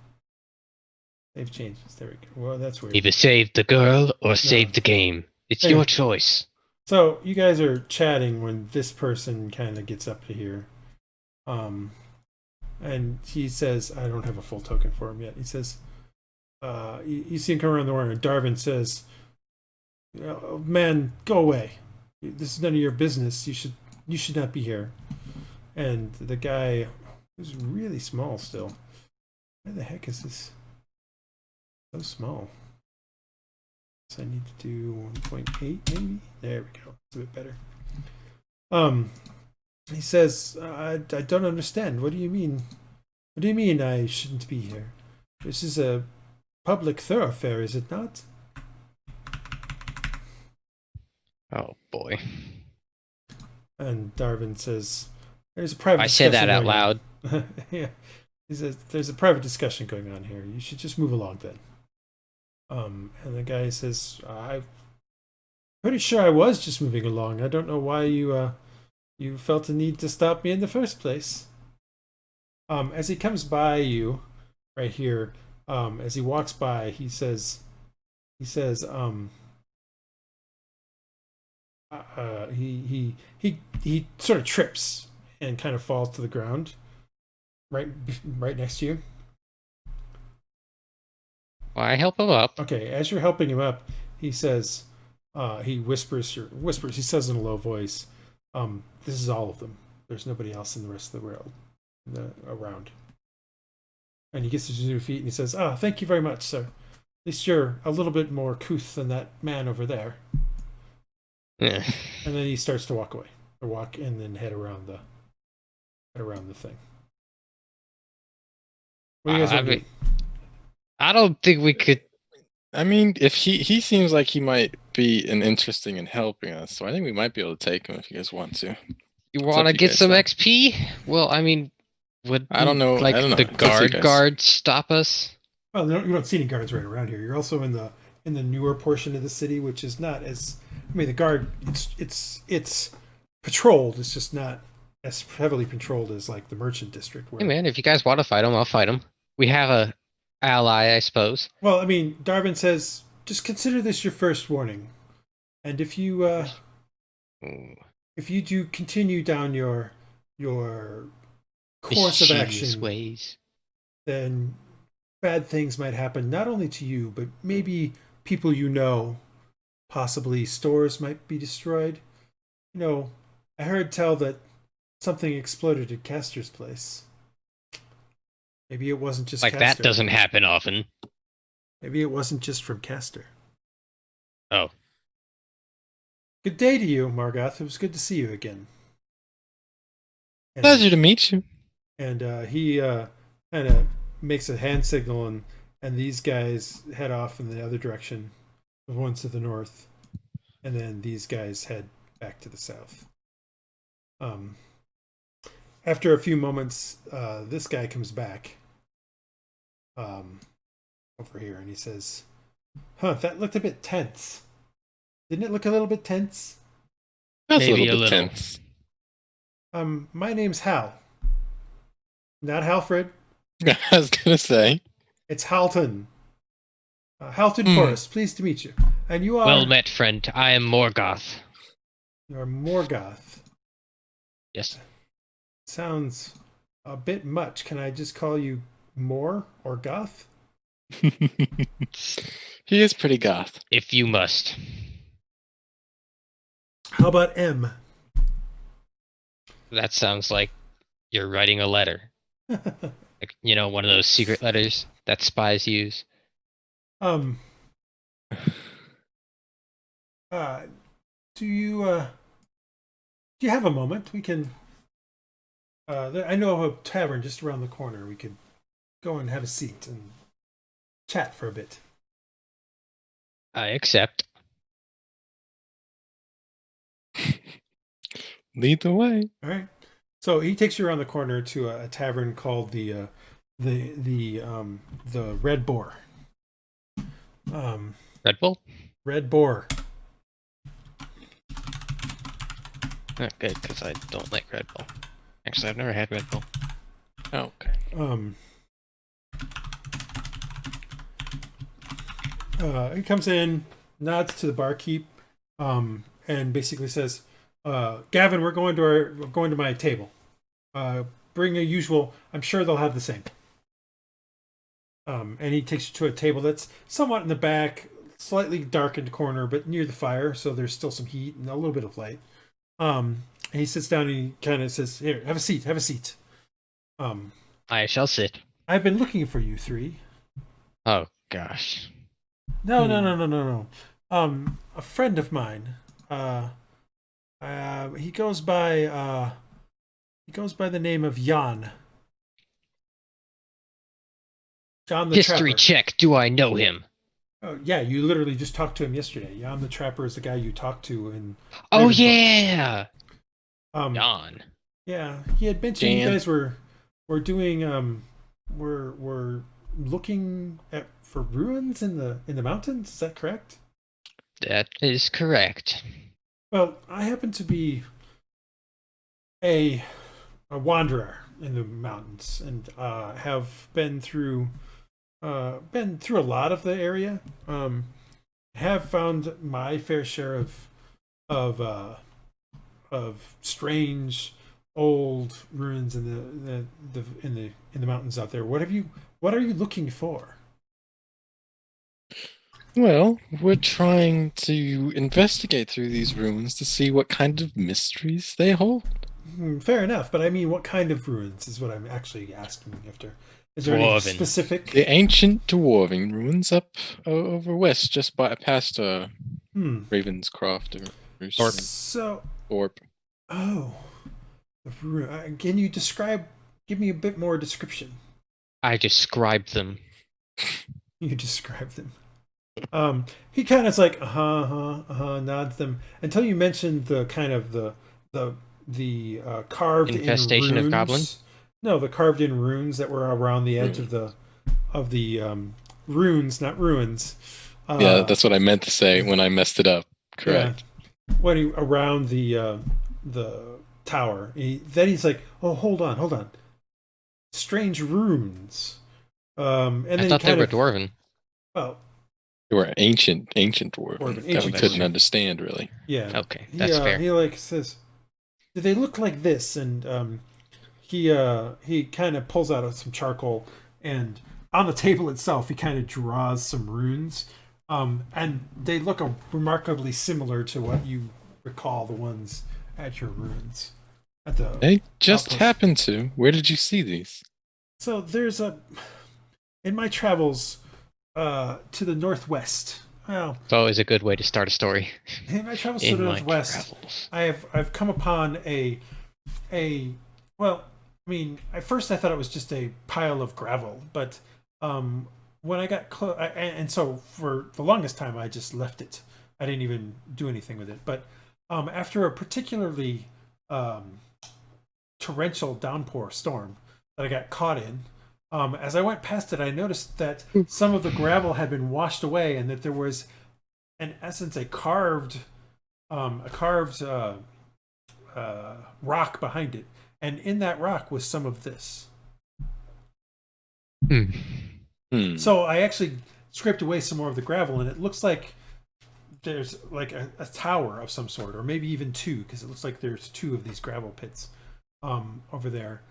Save changes. There we go. Well, that's weird.
Either save the girl or save the game. It's
Hey.
your choice.
So you guys are chatting when this person kind of gets up to here, and he says, "I don't have a full token for him yet." He says, "You see him come around the corner." And Darvin says, "Oh, man, go away. This is none of your business. You should not be here." And the guy, who's really small still, where the heck is this? So small. So I need to do 1.8 maybe. There we go. It's a bit better. He says, I don't understand. What do you mean? What do you mean I shouldn't be here? This is a public thoroughfare, is it not?
Oh boy.
And Darvin says, there's a private
I said that
discussion
out
going
loud.
on." Yeah. He says, there's a private discussion going on here. You should just move along then. And the guy says, I'm pretty sure I was just moving along. I don't know why you felt the need to stop me in the first place. As he comes by you, right here, as he walks by, he says, he sort of trips and kind of falls to the ground, right next to you.
Well, I help him up.
Okay, as you're helping him up, he says, he whispers, he says in a low voice, this is all of them. There's nobody else in the rest of the world around. And he gets to his 2 feet and he says, thank you very much, sir. At least you're a little bit more couth than that man over there.
Yeah.
And then he starts to walk away. Or walk and then head around the thing. What do you guys want to do?
I don't think we could.
I mean, if he seems like he might be interesting in helping us, so I think we might be able to take him if you guys want to.
You want to
you
get
guys,
some
though.
XP? Well, I mean, would
I don't know.
like
I don't know.
the
It's up to you guys.
guards stop us?
Well, you don't see any guards right around here. You're also in the newer portion of the city, which is not as. I mean, the guard it's patrolled. It's just not as heavily patrolled as like the merchant district. Where,
Hey man, if you guys want to fight him, I'll fight him. We have a ally, I suppose.
well, I mean, Darvin says, just consider this your first warning, and if you do continue down your course of
Mischievous
action,
ways.
then bad things might happen not only to you, but maybe people you know. Possibly stores might be destroyed. You know, I heard tell that something exploded at Castor's place. Maybe it wasn't just
Like
Castor.
that doesn't happen often.
Maybe it wasn't just from Castor.
Oh.
Good day to you, Morgoth. It was good to see you again. And,
Pleasure to meet you.
And he kind of makes a hand signal, and these guys head off in the other direction. The ones to the north, and then these guys head back to the south. After a few moments, this guy comes back over here, and he says, that looked a bit tense. Didn't it look a little bit tense?
That's
Maybe
a
a
little bit
little.
tense.
My name's Hal. Not Halfred.
I was gonna say.
It's Halton. Halton Forrest, pleased to meet you. And you are...
Well met, friend. I am Morgoth.
You are Morgoth.
Yes.
Sounds a bit much. Can I just call you Mor or Goth?
He is pretty goth.
If you must.
How about M?
That sounds like you're writing a letter. Like, you know, one of those secret letters that spies use.
Do you have a moment? We can. I know of a tavern just around the corner. We could go and have a seat and chat for a bit.
I accept.
Lead the way.
All right. So he takes you around the corner to a tavern called the Red Boar.
Red Bull?
Red Boar.
Oh, good, because I don't like Red Bull. Actually, I've never had Red Bull.
Oh, okay.
He comes in, nods to the barkeep, and basically says, "Gavin, we're going to my table. Bring a usual. I'm sure they'll have the same." And he takes you to a table that's somewhat in the back, slightly darkened corner, but near the fire, so there's still some heat and a little bit of light. And he sits down and he kind of says, "Here, have a seat. Have a seat."
I shall sit.
I've been looking for you three.
Oh gosh.
No. A friend of mine. He goes by the name of Jan. Jan the
History
Trapper.
check. Do I know him?
Oh, yeah, you literally just talked to him yesterday. Jan the Trapper is the guy you talked to in.
Oh
Ravenfell.
yeah.
Jan.
Jan.
Yeah, he had mentioned you
Jan.
guys were doing were looking for ruins in the mountains. Is that correct?
That is correct.
Well, I happen to be a wanderer in the mountains and have been through a lot of the area. Have found my fair share of strange old ruins in the mountains out there. What are you looking for?
Well, we're trying to investigate through these ruins to see what kind of mysteries they hold.
Fair enough, but I mean, what kind of ruins is what I'm actually asking after. Is there any
Dwarven.
specific?
The ancient dwarven ruins up over west, just past Ravenscroft or
So,
Thorpe.
oh, can you give me a bit more description?
I described them.
You describe them. He kind of is like, nods them until you mentioned the kind of the carved
Infestation
in runes.
of goblins?
No, the carved in runes that were around the edge of the runes, not ruins.
Yeah, that's what I meant to say when I messed it up. Correct.
Yeah. Around the tower. Then he's like, "Oh, hold on. Strange runes." And then
I thought they were
of,
dwarven.
well,
They were ancient dwarven
Dwarven,
that we
ancient
couldn't
dwarven.
understand really.
yeah.
Okay, that's fair.
He like says, "Do they look like this?" And he kind of pulls out some charcoal, and on the table itself he kind of draws some runes, and they look remarkably similar to what you recall the ones at your ruins at the
They just
outpost.
happened to. Where did you see these?
So there's in my travels to the northwest. Well,
It's always a good way to start a story.
in my travels to
In
the
my
northwest,
travels.
I've come upon a well, I mean, at first I thought it was just a pile of gravel, but when I got close, and so for the longest time I just left it. I didn't even do anything with it. But after a particularly torrential downpour storm that I got caught in, as I went past it, I noticed that some of the gravel had been washed away, and that there was, in essence, a carved rock behind it, and in that rock was some of this. So I actually scraped away some more of the gravel, and it looks like there's like a tower of some sort, or maybe even two, because it looks like there's two of these gravel pits over there.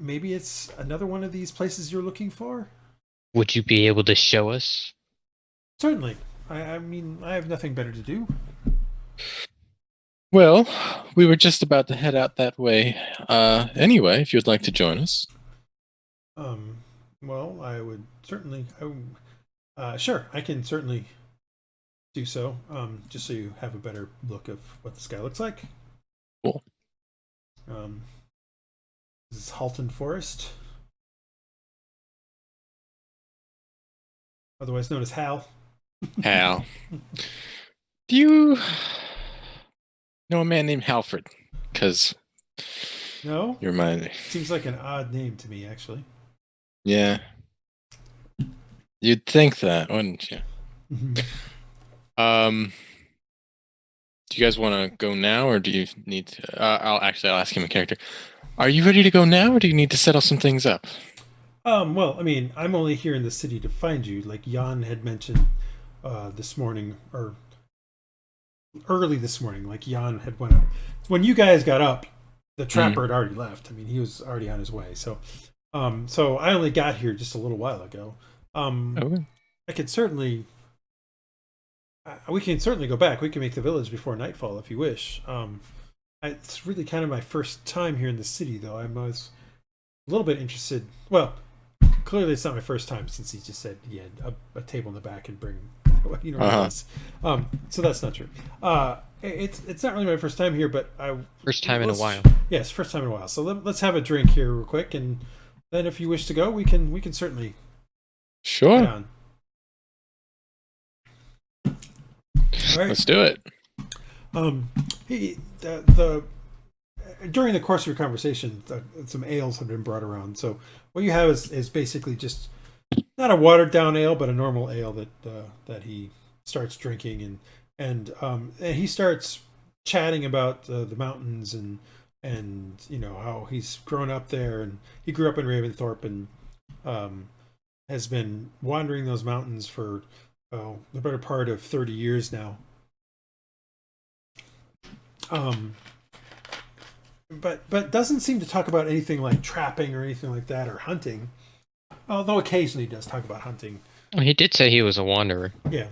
Maybe it's another one of these places you're looking for?
Would you be able to show us?
Certainly. I mean, I have nothing better to do.
Well, we were just about to head out that way. Anyway, if you'd like to join us.
Well, I would certainly. Sure, I can certainly do so. Just so you have a better look of what the sky looks like.
Cool.
This is Halton Forest, otherwise known as Hal.
Hal. Do you know a man named Halford? Because
No,
you're my...
seems like an odd name to me, actually.
Yeah. You'd think that, wouldn't you? Do you guys want to go now, or do you need to... I'll ask him a character. Are you ready to go now, or do you need to settle some things up?
Well, I mean, I'm only here in the city to find you. Like Jan had mentioned this morning, or early this morning. Like Jan had went up when you guys got up. The trapper had already left. I mean, he was already on his way. So I only got here just a little while ago.
Okay.
I could certainly. We can certainly go back. We can make the village before nightfall if you wish. It's really kind of my first time here in the city, though. I was a little bit interested. Well, clearly it's not my first time since he just said he had a table in the back and bring what he normally does. So that's not true. It's not really my first time here, but
First time in a while.
Yes, first time in a while. So let's have a drink here real quick, and then if you wish to go, we can certainly
Sure.
get on. All right.
Let's do it.
The during the course of your conversation, some ales have been brought around. So what you have is basically just not a watered down ale, but a normal ale that he starts drinking, and he starts chatting about the mountains and you know how he's grown up there, and he grew up in Ravensthorpe and has been wandering those mountains for the better part of 30 years now. But doesn't seem to talk about anything like trapping or anything like that or hunting. Although occasionally he does talk about hunting.
Well, he did say he was a wanderer.
Yeah.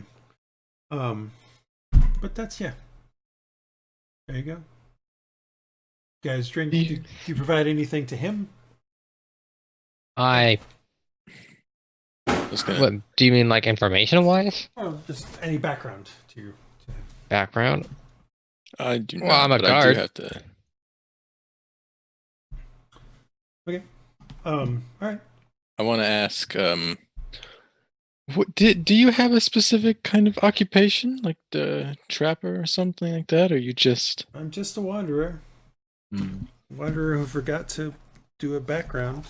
But that's yeah. There you go. You guys drink. Do you provide anything to him?
What do you mean, like information wise?
Or just any background to him?
Background?
I do not.
Well, I'm a
but I
guard.
do have to.
Okay. All right.
I want to ask. What do you have a specific kind of occupation, like the trapper or something like that, or you just?
I'm just a wanderer. Wanderer who forgot to do a background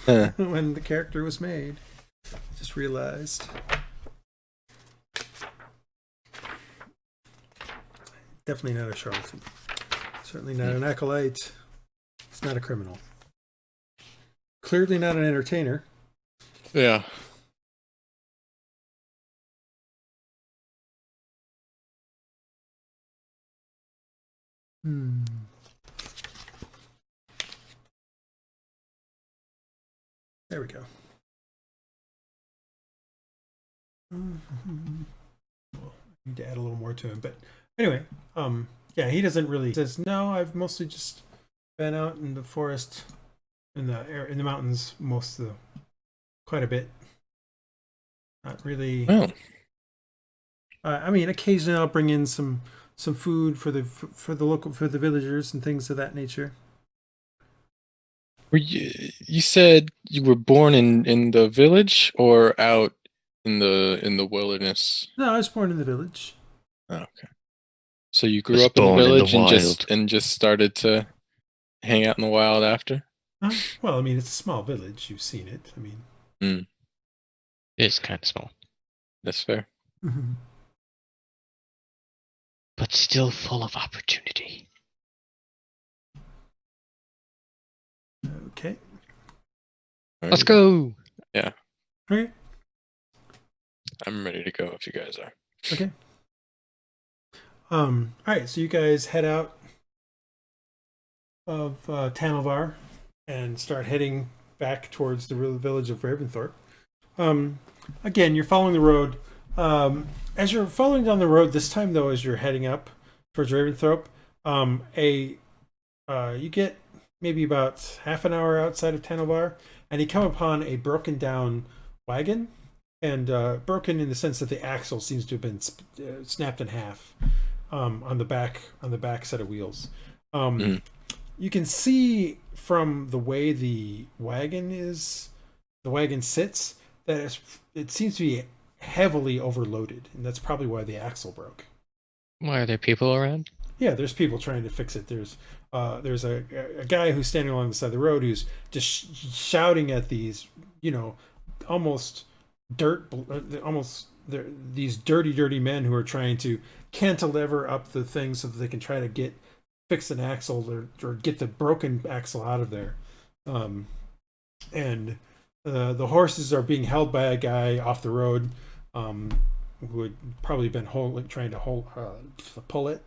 when the character was made. Just realized. Definitely not a charlatan. Certainly not an acolyte. It's not a criminal. Clearly not an entertainer.
Yeah.
There we go. Well, I need to add a little more to him, but anyway, yeah, he doesn't really says no. I've mostly just been out in the forest, in the mountains, quite a bit. Not really.
Oh.
I mean, occasionally I'll bring in some food for the villagers and things of that nature.
Were you said you were born in the village or out in the wilderness?
No, I was born in the village.
Oh, okay. So you grew
Was
up in the
born in the
village
wild.
and just started to hang out in the wild after?
Well, I mean, it's a small village. You've seen it. I mean,
It's kind of small,
That's fair.
but still full of opportunity.
Okay.
Let's go.
Okay.
I'm ready to go if you guys are.
Okay. All right. So you guys head out of Tanalvar and start heading back towards the real village of Ravensthorpe. Again, you're following the road. As you're following down the road this time, though, as you're heading up towards Ravensthorpe, you get maybe about half an hour outside of Tanalvar, and you come upon a broken down wagon, and broken in the sense that the axle seems to have been snapped in half on the back set of wheels. You can see from the way the wagon sits that it seems to be heavily overloaded, and that's probably why the axle broke.
Why are there people around?
Yeah, there's people trying to fix it. There's a guy who's standing along the side of the road who's just shouting at these, almost these dirty men who are trying to cantilever up the thing so that they can try to fix an axle or get the broken axle out of there. And The horses are being held by a guy off the road, who had probably been trying to pull it.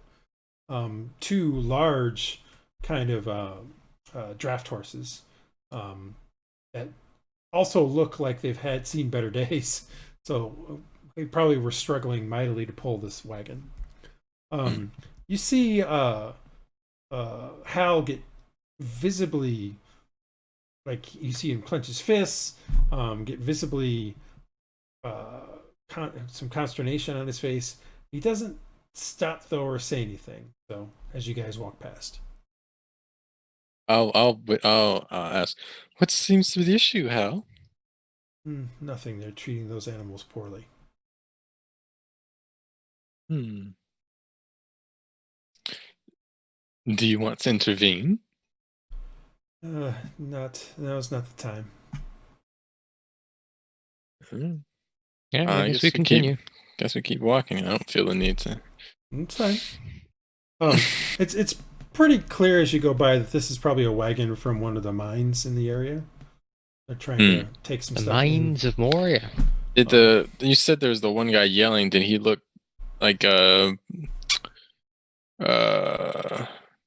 Two large kind of draft horses that also look like they've seen better days. So they probably were struggling mightily to pull this wagon. You see Hal get visibly, like you see him clench his fists, get visibly some consternation on his face. He doesn't stop though or say anything. So as you guys walk past,
I'll ask. What seems to be the issue, Hal?
Nothing. They're treating those animals poorly.
Do you want to intervene?
Now's not the time.
Yeah, I guess we continue.
Guess we keep walking. I don't feel the need to.
It's fine. It's pretty clear as you go by that this is probably a wagon from one of the mines in the area. They're trying to take some
The
stuff.
mines of Moria.
You said there was the one guy yelling? Did he look like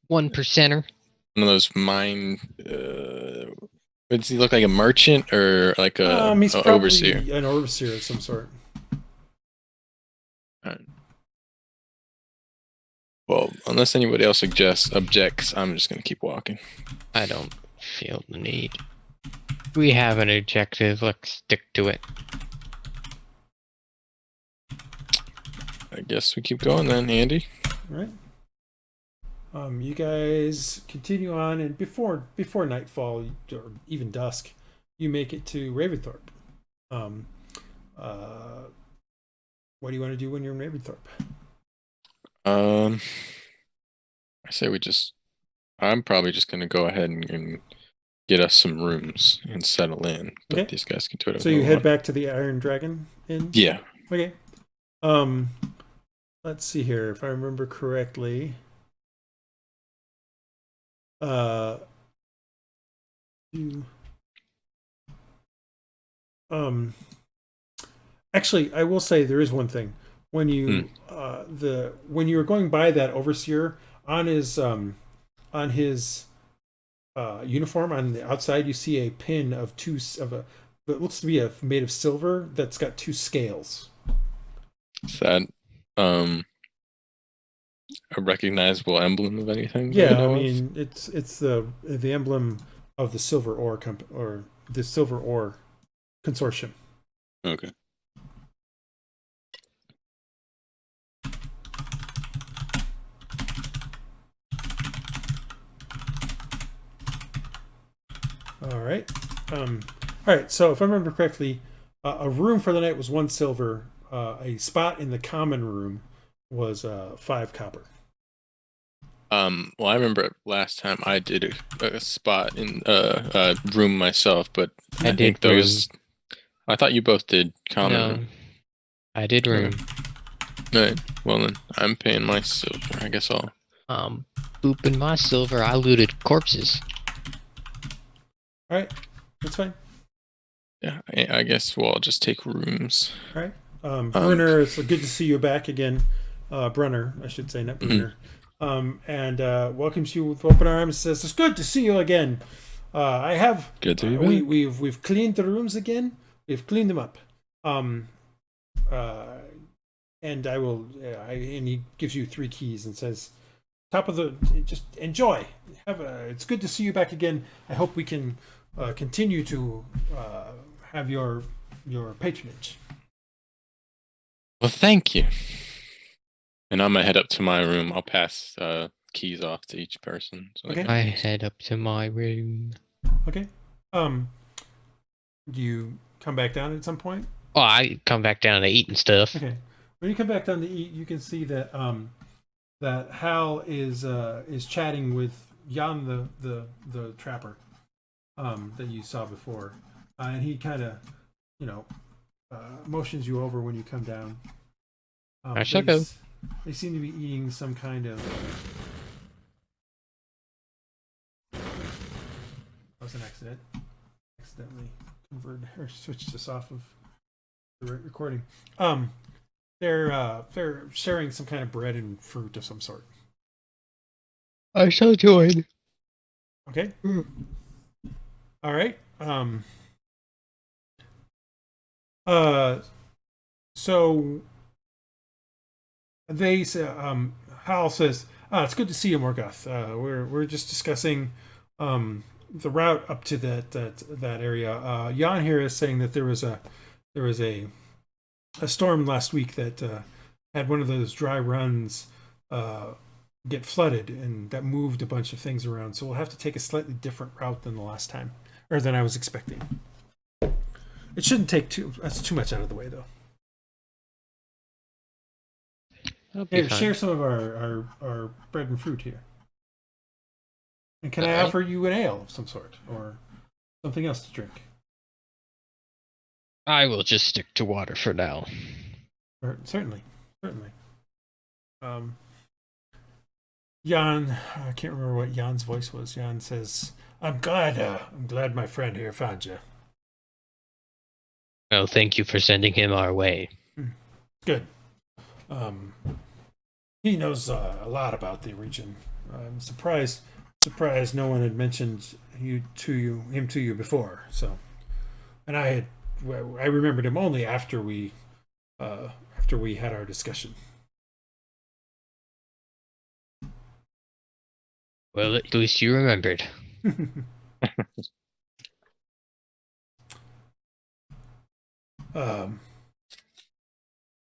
One percenter.
one of those mine? Does he look like a merchant or like
He's
an
probably
overseer?
an overseer of some sort.
Alright. Well, unless anybody else objects, I'm just gonna keep walking.
I don't feel the need. We have an objective. Let's stick to it.
I guess we keep going then, Andy.
All right. You guys continue on, and before nightfall or even dusk, you make it to Raventhorpe. What do you want to do when you're in Raventhorpe?
I say I'm probably just gonna go ahead and get us some rooms and settle in. But
Okay.
these guys can do it.
So you head back to the Iron Dragon Inn?
Yeah.
Okay. Let's see here. If I remember correctly, actually, I will say there is one thing. When you when you were going by that overseer on his uniform on the outside, you see a pin of what looks to be made of silver that's got two scales.
Is that a recognizable emblem of anything?
Yeah, I mean it's the emblem of the Silver Ore or the Silver Ore Consortium.
Okay.
All right. All right. So if I remember correctly, a room for the night was 1 silver. A spot in the common room was 5 copper.
Well, I remember last time I did a spot in a room myself, but
I did
those. I thought you both did common
No,
room.
I did room.
Right. Well then, I'm paying my silver. I guess I'll.
Booping my silver. I looted corpses.
All right. That's fine.
Yeah, I guess we'll all just take rooms.
All right. Brunner, it's good to see you back again. Brunner, I should say, not Brunner. And welcomes you with open arms. Says it's good to see you again. I have.
Good to be back.
We've cleaned the rooms again. We've cleaned them up. And I will. And he gives you 3 keys and says, "Top of the. Just enjoy. It's good to see you back again. I hope we can continue to have your patronage."
Well, thank you. And I'm gonna head up to my room. I'll pass keys off to each person. So
Okay.
I head up to my room.
Okay. Do you come back down at some point?
Oh, I come back down to eat and stuff.
Okay. When you come back down to eat, you can see that that Hal is chatting with Jan the trapper that you saw before, and he kind of motions you over when you come doan.
I shall go.
They seem to be eating some kind of. That was an accident. accidentally converted or switched this off of the recording. They're sharing some kind of bread and fruit of some sort.
I shall join.
Okay. All right. So they say, Hal says, "It's good to see you, Morgoth. We're just discussing the route up to that area. Jan here is saying that there was a storm last week that had one of those dry runs get flooded, and that moved a bunch of things around. So we'll have to take a slightly different route than the last time, or than I was expecting. It shouldn't take too much out of the way, though. Here, share some of our bread and fruit here. And can I offer you an ale of some sort, or something else to drink?
I will just stick to water for now.
Certainly. Jan, I can't remember what Jan's voice was. Jan says, I'm glad my friend here found you.
Well, thank you for sending him our way.
Good. He knows a lot about the region. I'm surprised no one had mentioned him to you before. So, and I remembered him only after we had our discussion.
Well, at least you remembered.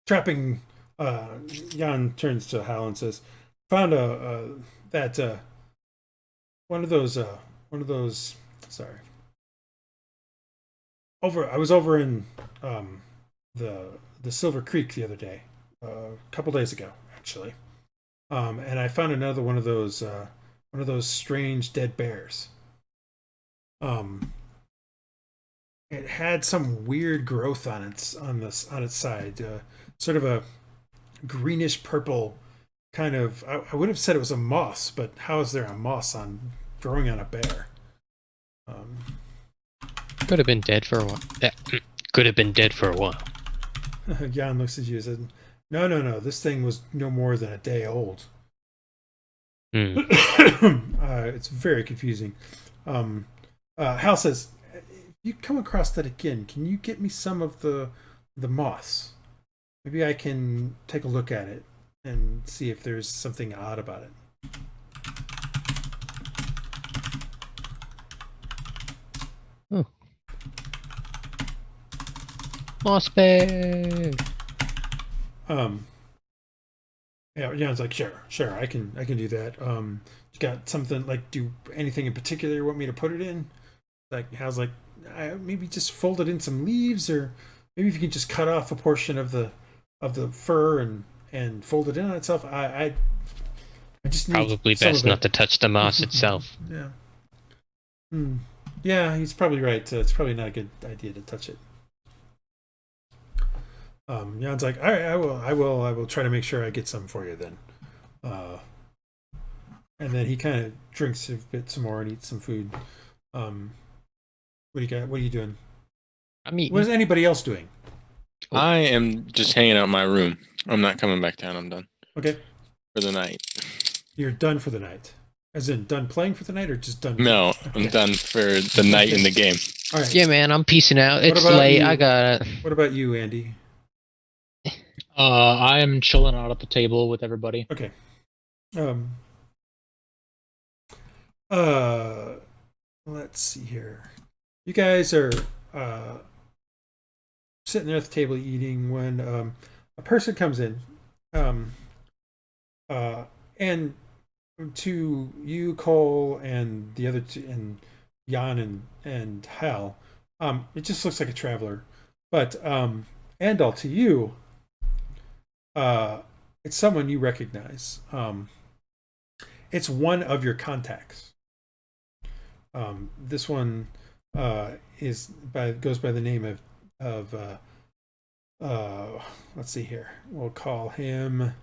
Trapping, Jan turns to Hal and says, "Found one of those. Sorry. I was over in the Silver Creek the other day, a couple days ago, actually, and I found another one of those strange dead bears. It had some weird growth on its side, sort of a greenish purple kind of. I would have said it was a moss, but how is there a moss growing on a bear?
Could have been dead for a while. Yeah, could have been dead for a while.
Jan looks at you and says, No. This thing was no more than a day old. It's very confusing. Hal says, if you come across that again, can you get me some of the moss? Maybe I can take a look at it and see if there's something odd about it.
Oh. Moss bear.
Yeah, Jan's like, sure, I can do that. You got something like, do anything in particular you want me to put it in? Like, Hal's like, maybe just fold it in some leaves, or maybe if you can just cut off a portion of the fur and fold it in on itself. I just need
probably best not to touch the moss itself.
Yeah. Yeah, he's probably right. It's probably not a good idea to touch it. Jan's like, all right, I will try to make sure I get some for you then. And then he kind of drinks a bit some more and eats some food. What do you got? What are you doing?
I'm eating.
What is anybody else doing?
I am just hanging out in my room. I'm not coming back down. I'm done.
Okay.
For the night.
You're done for the night. As in done playing for the night, or just done?
No, I'm done for the night in the game.
All right.
Yeah, man, I'm peacing out. It's late. I got it.
What about you, Andy?
I am chilling out at the table with everybody.
Okay. Let's see here. You guys are sitting there at the table eating when a person comes in, and to you, Cole, and the other two, and Jan and Hal, it just looks like a traveler. But Andal, to you, it's someone you recognize. It's one of your contacts. This one goes by the name of let's see here. We'll call him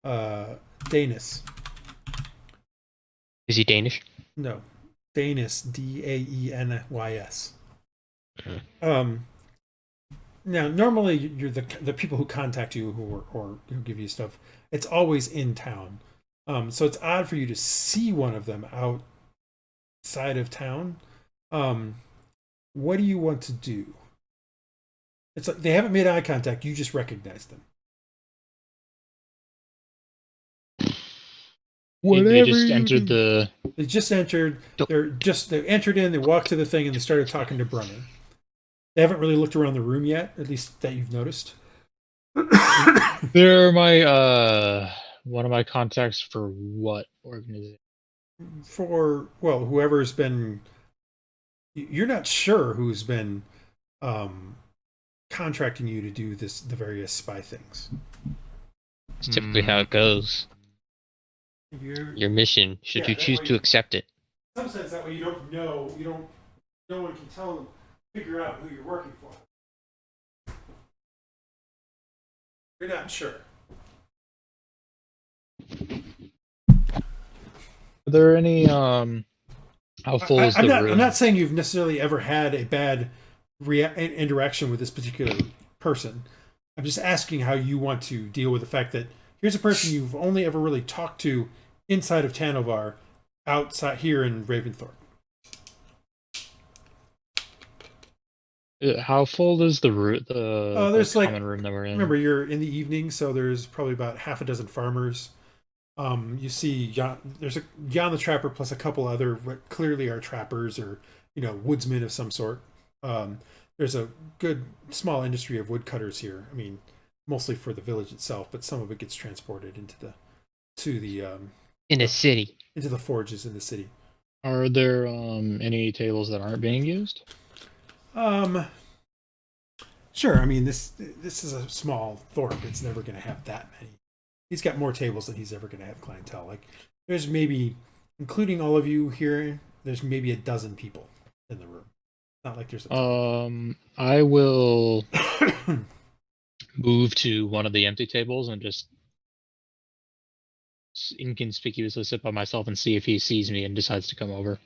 Danis.
Is he Danish?
No, Danis, Daenys. Now, normally you're the people who contact you or who give you stuff. It's always in town. So it's odd for you to see one of them outside of town. What do you want to do? It's like they haven't made eye contact. You just recognize them.
They just entered the.
They just entered. They entered in. They walked to the thing and they started talking to Brunner. They haven't really looked around the room yet, at least that you've noticed.
They're my one of my contacts for what organization?
For whoever's been. You're not sure who's been contracting you to do the various spy things.
It's typically how it goes. Your mission, should you choose to accept it.
In some sense, that way you don't know. No one can figure out who you're working for. You're not sure.
Are there any how full is the room?
I'm not saying you've necessarily ever had a bad interaction with this particular person. I'm just asking how you want to deal with the fact that here's a person you've only ever really talked to inside of Tanovar, outside here in Raventhorpe.
How full is the room?
There's
common room that we're in.
Remember, you're in the evening, so there's probably about half a dozen farmers. You see, there's Jan the Trapper plus a couple other what clearly are trappers or woodsmen of some sort. There's a good small industry of woodcutters here. I mean, mostly for the village itself, but some of it gets transported into the
city,
into the forges in the city.
Are there any tables that aren't being used?
Sure. I mean, this is a small thorp. It's never going to have that many. He's got more tables than he's ever going to have clientele. Like, there's maybe, including all of you here, there's maybe a dozen people in the room. Not like there's
I will move to one of the empty tables and just inconspicuously sit by myself and see if he sees me and decides to come over.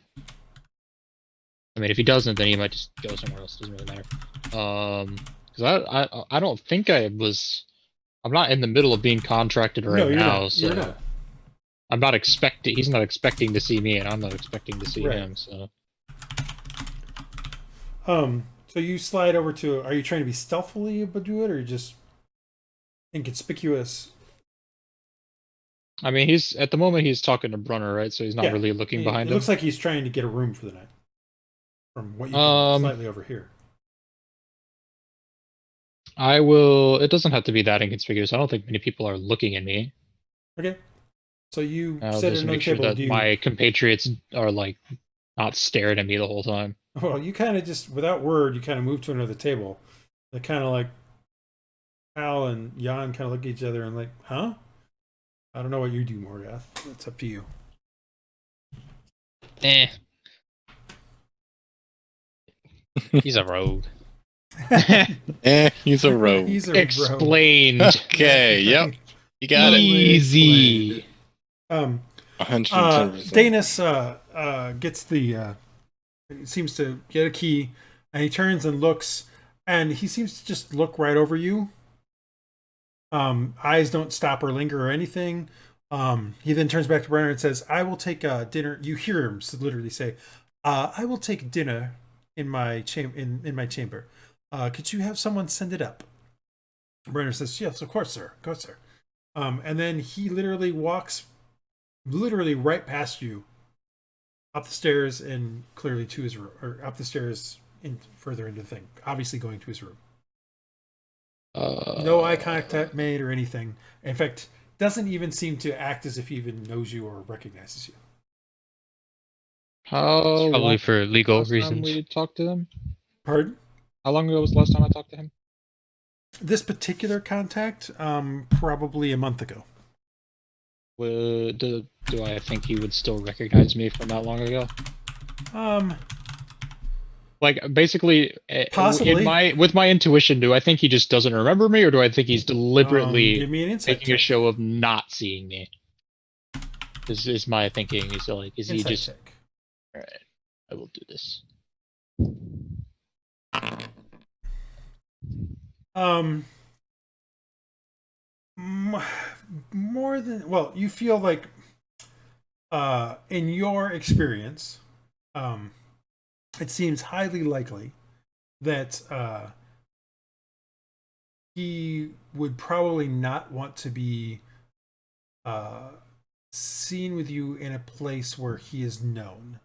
I mean, if he doesn't, then he might just go somewhere else. Doesn't really matter. Because I don't think I'm not in the middle of being contracted right now.
Not.
So
you're not.
I'm not expecting. He's not expecting to see me, and I'm not expecting to see him. So.
So you slide over to. Are you trying to be stealthily about do it, or just inconspicuous?
I mean, at the moment he's talking to Brunner, right? So he's not really looking behind him.
It looks like he's trying to get a room for the night. From what you can slightly over here.
I will. It doesn't have to be that inconspicuous. I don't think many people are looking at me.
Okay. So you
just
sit at another
make sure
table.
that my compatriots are like not staring at me the whole time.
Well, you kind of just, without word, you kind of move to another table. They kind of like Al and Jan kind of look at each other and like, huh? I don't know what you do, Morgoth. It's up to you.
He's a rogue.
He's a rogue.
He's a
Explained.
Okay, yep. You got it.
Easy.
110%.
Danis gets the seems to get a key, and he turns and looks, and he seems to just look right over you. Eyes don't stop or linger or anything. He then turns back to Brenner and says, "I will take dinner." You hear him literally say, "I will take dinner in my chamber. Could you have someone send it up?" Brenner says, "Yes, of course, sir. Go, sir." And then he literally walks right past you, up the stairs and clearly to his room, or up the stairs further into the thing, obviously going to his room. No eye contact made or anything. In fact, doesn't even seem to act as if he even knows you or recognizes you.
Probably for legal
last
reasons.
Time we talked to him?
Pardon?
How long ago was the last time I talked to him?
This particular contact, probably a month ago.
Do I think he would still recognize me from that long ago? Like basically,
possibly.
With my intuition, do I think he just doesn't remember me, or do I think he's deliberately
give me an insight
making a
check.
show of not seeing me? This is my thinking. Is like, is
Insight
he just?
check.
All right, I will do this.
Um, more than well, you feel like, in your experience, it seems highly likely that he would probably not want to be uh, seen with you in a place where he is known.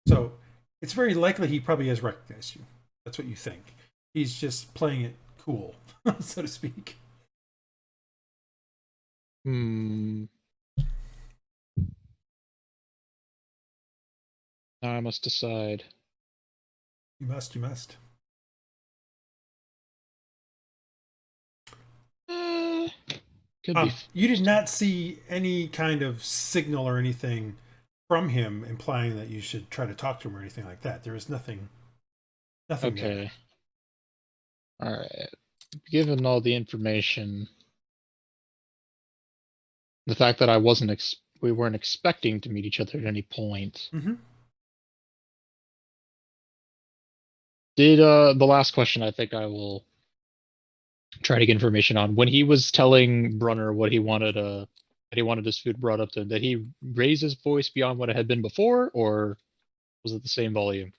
So it's very likely he probably has recognized you. That's what you think. He's just playing it cool, so to speak.
Hmm. Now I must decide.
You must. You must.
Could be.
You did not see any kind of signal or anything from him implying that you should try to talk to him or anything like that. There is nothing. Nothing there.
Okay. All right. Given all the information, the fact that we weren't expecting to meet each other at any point.
Mm-hmm.
Did the last question? I think I will try to get information on when he was telling Brunner what he wanted. That he wanted his food brought up to him. Did he raise his voice beyond what it had been before, or was it the same volume?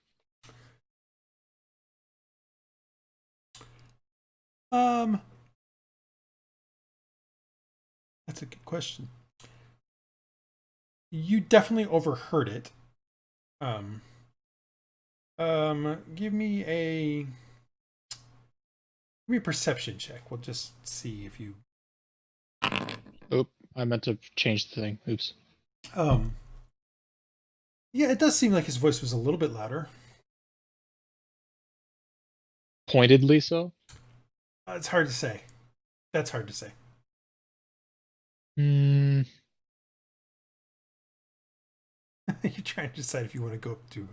That's a good question. You definitely overheard it. Give me a perception check. We'll just see if you.
Oop! I meant to change the thing. Oops.
Yeah, it does seem like his voice was a little bit louder.
Pointedly so.
It's hard to say. That's hard to say.
Hmm.
You're trying to decide if you want to go up to.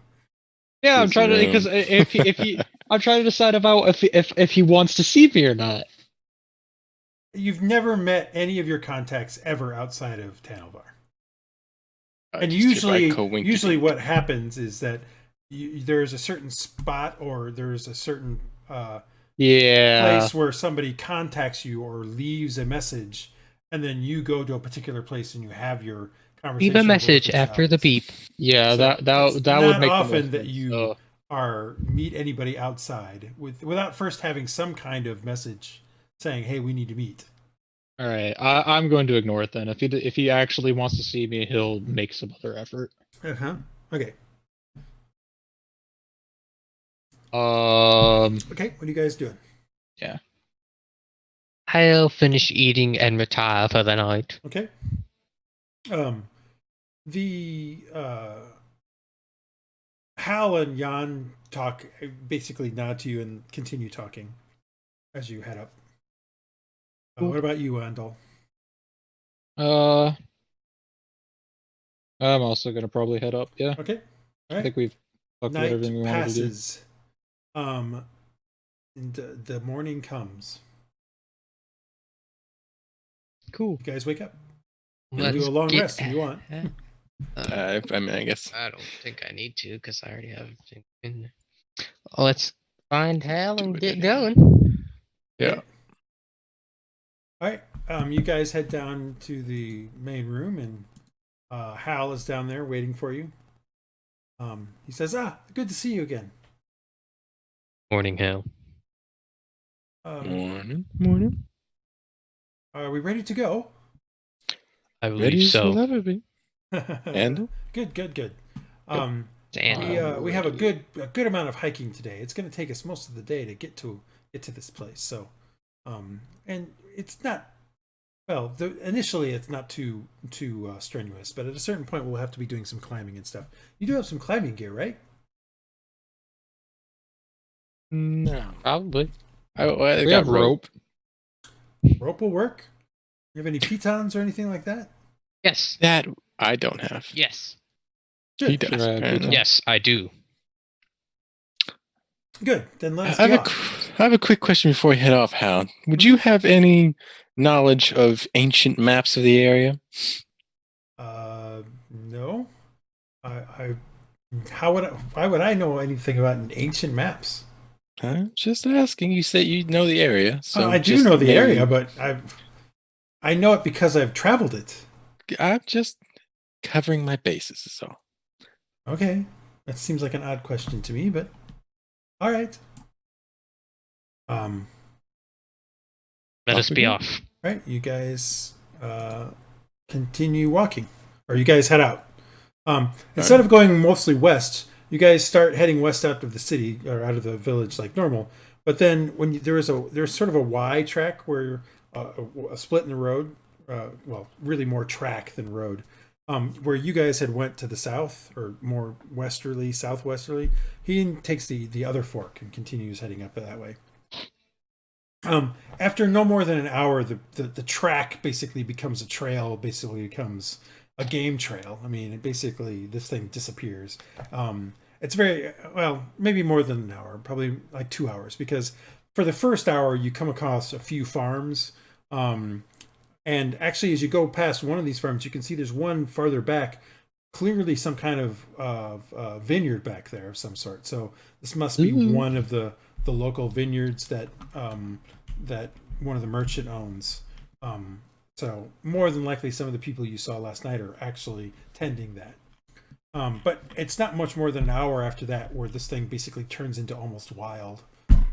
Yeah, I'm
Yes,
trying to
yeah.
because if he I'm trying to decide about if he wants to see me or not.
You've never met any of your contacts ever outside of Tanalvar. And
Just hereby
usually
co-winky-dink.
what happens is that there's a certain spot or there's a certain
Yeah.
place where somebody contacts you or leaves a message, and then you go to a particular place and you have your conversation.
Leave a
with
message
each
after the
other.
beep.
Yeah,
So
that
it's
would
not
make
often
the most
that
sense,
you
so.
are meet anybody outside without first having some kind of message saying, "Hey, we need to meet."
All right, I'm going to ignore it then. If he actually wants to see me, he'll make some other effort.
Okay. Okay. What are you guys doing?
Yeah.
I'll finish eating and retire for the night.
Okay. The Hal and Jan talk, basically nod to you and continue talking as you head up. What about you, Andal?
I'm also gonna probably head up. Yeah.
Okay. All
I think
right.
we've talked about everything we
Night
wanted to do.
passes. And the morning comes.
Cool.
You guys wake up. You can
Let's
do a long
get
rest if you want.
I mean, I guess.
I don't think I need to because I already have everything in there. Let's find Hal and get going.
Yeah.
All right. You guys head down to the main room, and Hal is down there waiting for you. He says, good to see you again.
Morning, Hal.
Morning.
Are we ready to go?
I
Ready
believe
as we'll
so.
ever be. Andal?
Good. We have a good amount of hiking today. It's going to take us most of the day to get to this place. So, and it's not initially it's not too strenuous, but at a certain point we'll have to be doing some climbing and stuff. You do have some climbing gear, right?
No.
Probably.
I
We
got
have rope.
Rope will work. You have any pitons or anything like that?
Yes.
That I don't have.
Yes.
He
Good.
does.
Sure,
apparently.
Yes, I do.
Good. Then let's
I
get
have,
off.
I have a quick question before we head off, Hal. Would you have any knowledge of ancient maps of the area?
No. Why would I know anything about ancient maps?
I'm just asking. You said you know the area, so
I do
just
know the
maybe-
area, but I know it because I've traveled it.
I'm just covering my bases. Is all.
Okay, that seems like an odd question to me, but all right.
Let
Off
us
we
be
go.
off.
Right, you guys continue walking, or you guys head out. Instead of going mostly west, you guys start heading west out of the city or out of the village like normal. But then when there's sort of a Y track where a split in the road, well, really more track than road, where you guys had went to the south or more westerly, southwesterly. He takes the other fork and continues heading up that way. After no more than an hour, the track basically becomes a trail, basically becomes a game trail. I mean, basically this thing disappears. It's very, well, maybe more than an hour, probably like 2 hours, because for the first hour, you come across a few farms. And actually, as you go past one of these farms, you can see there's one farther back, clearly some kind of vineyard back there of some sort. So this must be one of the local vineyards that that one of the merchant owns. So more than likely, some of the people you saw last night are actually tending that. But it's not much more than an hour after that where this thing basically turns into almost wild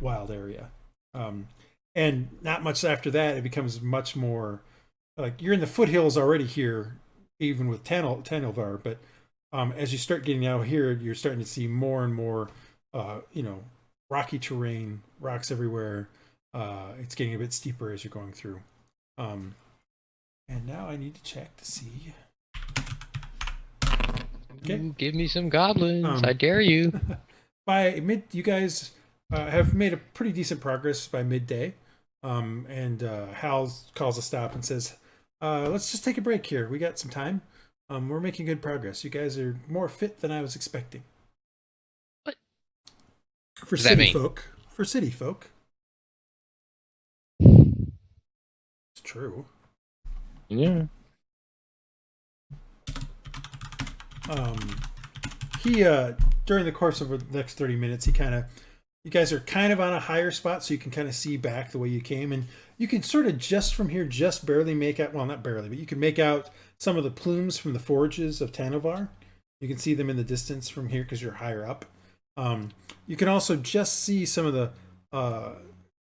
area. And not much after that, it becomes much more like you're in the foothills already here, even with Tanilvar. But as you start getting out here, you're starting to see more and more, rocky terrain, rocks everywhere. It's getting a bit steeper as you're going through. And now I need to check to see. Okay.
Ooh, give me some goblins. I dare you.
You guys have made a pretty decent progress by midday. And Hal calls a stop and says, let's just take a break here. We got some time. We're making good progress. You guys are more fit than I was expecting.
What
For
does that
city
mean?
folk. For city folk. It's true.
Yeah.
He during the course of the next 30 minutes, you guys are kind of on a higher spot, so you can kind of see back the way you came, and you can sort of just from here just barely make out, well, not barely, but you can make out some of the plumes from the forges of Tanovar. You can see them in the distance from here because you're higher up. You can also just see some of the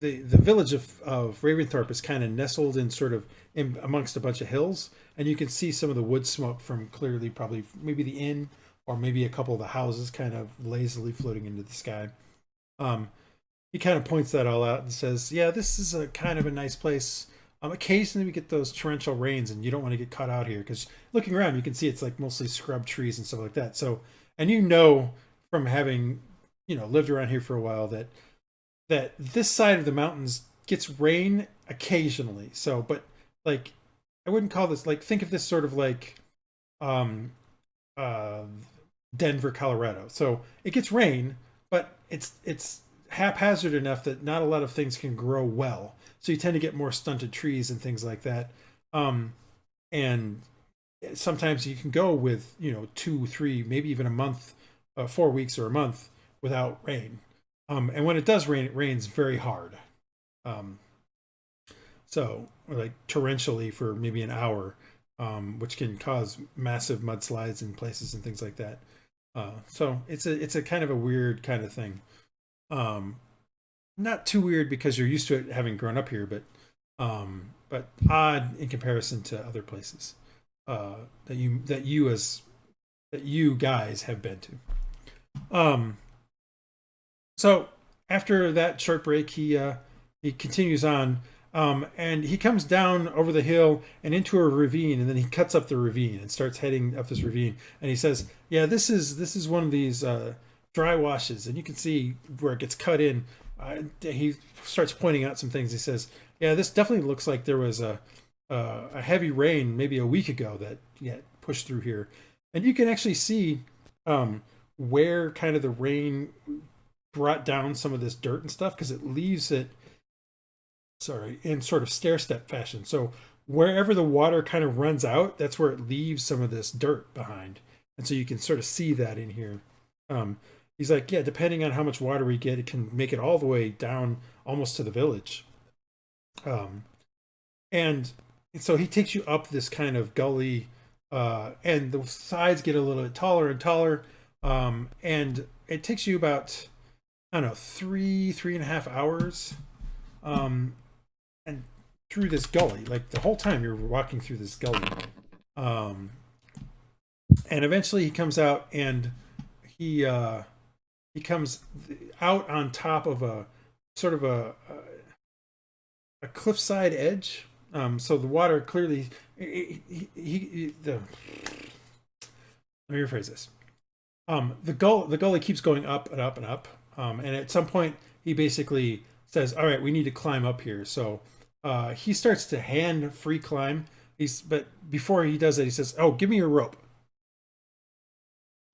village of Raventhorpe is kind of nestled in sort of in amongst a bunch of hills, and you can see some of the wood smoke from clearly probably maybe the inn or maybe a couple of the houses kind of lazily floating into the sky. He kind of points that all out and says, yeah, this is a kind of a nice place. Occasionally we get those torrential rains and you don't want to get caught out here because looking around, you can see it's like mostly scrub trees and stuff like that. So, and you know, from having, lived around here for a while that this side of the mountains gets rain occasionally. So, but like, I wouldn't call this like, think of this sort of like, Denver, Colorado. So it gets rain, but it's haphazard enough that not a lot of things can grow well. So you tend to get more stunted trees and things like that. And sometimes you can go with 2, 3, maybe even a month, 4 weeks or a month without rain. And when it does rain, it rains very hard. So like torrentially for maybe an hour, which can cause massive mudslides in places and things like that. So it's a kind of a weird kind of thing. Not too weird because you're used to it having grown up here, but odd in comparison to other places that you guys have been to. So after that short break, he continues on, and he comes down over the hill and into a ravine, and then he cuts up the ravine and starts heading up this ravine. And he says, "Yeah, this is one of these dry washes," and you can see where it gets cut in. He starts pointing out some things. He says, "Yeah, this definitely looks like there was a heavy rain maybe a week ago that pushed through here," and you can actually see where kind of the rain brought down some of this dirt and stuff because it leaves it in sort of stair step fashion. So wherever the water kind of runs out, that's where it leaves some of this dirt behind, and so you can sort of see that in here. He's like, yeah, depending on how much water we get, it can make it all the way down almost to the village. And so he takes you up this kind of gully, and the sides get a little bit taller and taller. And it takes you about, I don't know, 3.5 hours. And through this gully, like the whole time you're walking through this gully. And eventually he comes out, and he comes out on top of a sort of a cliffside edge. So the water clearly, let me rephrase this. The gully keeps going up and up and up. And at some point he basically says, all right, we need to climb up here. So he starts to hand free climb. But before he does that, he says, oh, give me your rope.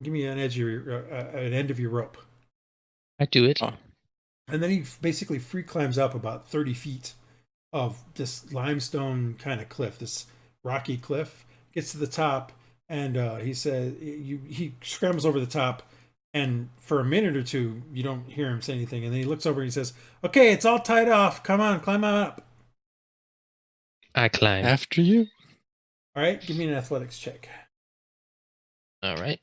Give me an end of your rope.
I do it.
Oh.
And then he basically free climbs up about 30 feet of this limestone kind of cliff, this rocky cliff, gets to the top, and he says he scrambles over the top, and for a minute or two you don't hear him say anything, and then he looks over and he says, okay, it's all tied off, come on, climb on up.
I climb.
After you?
All right, give me an athletics check.
All right.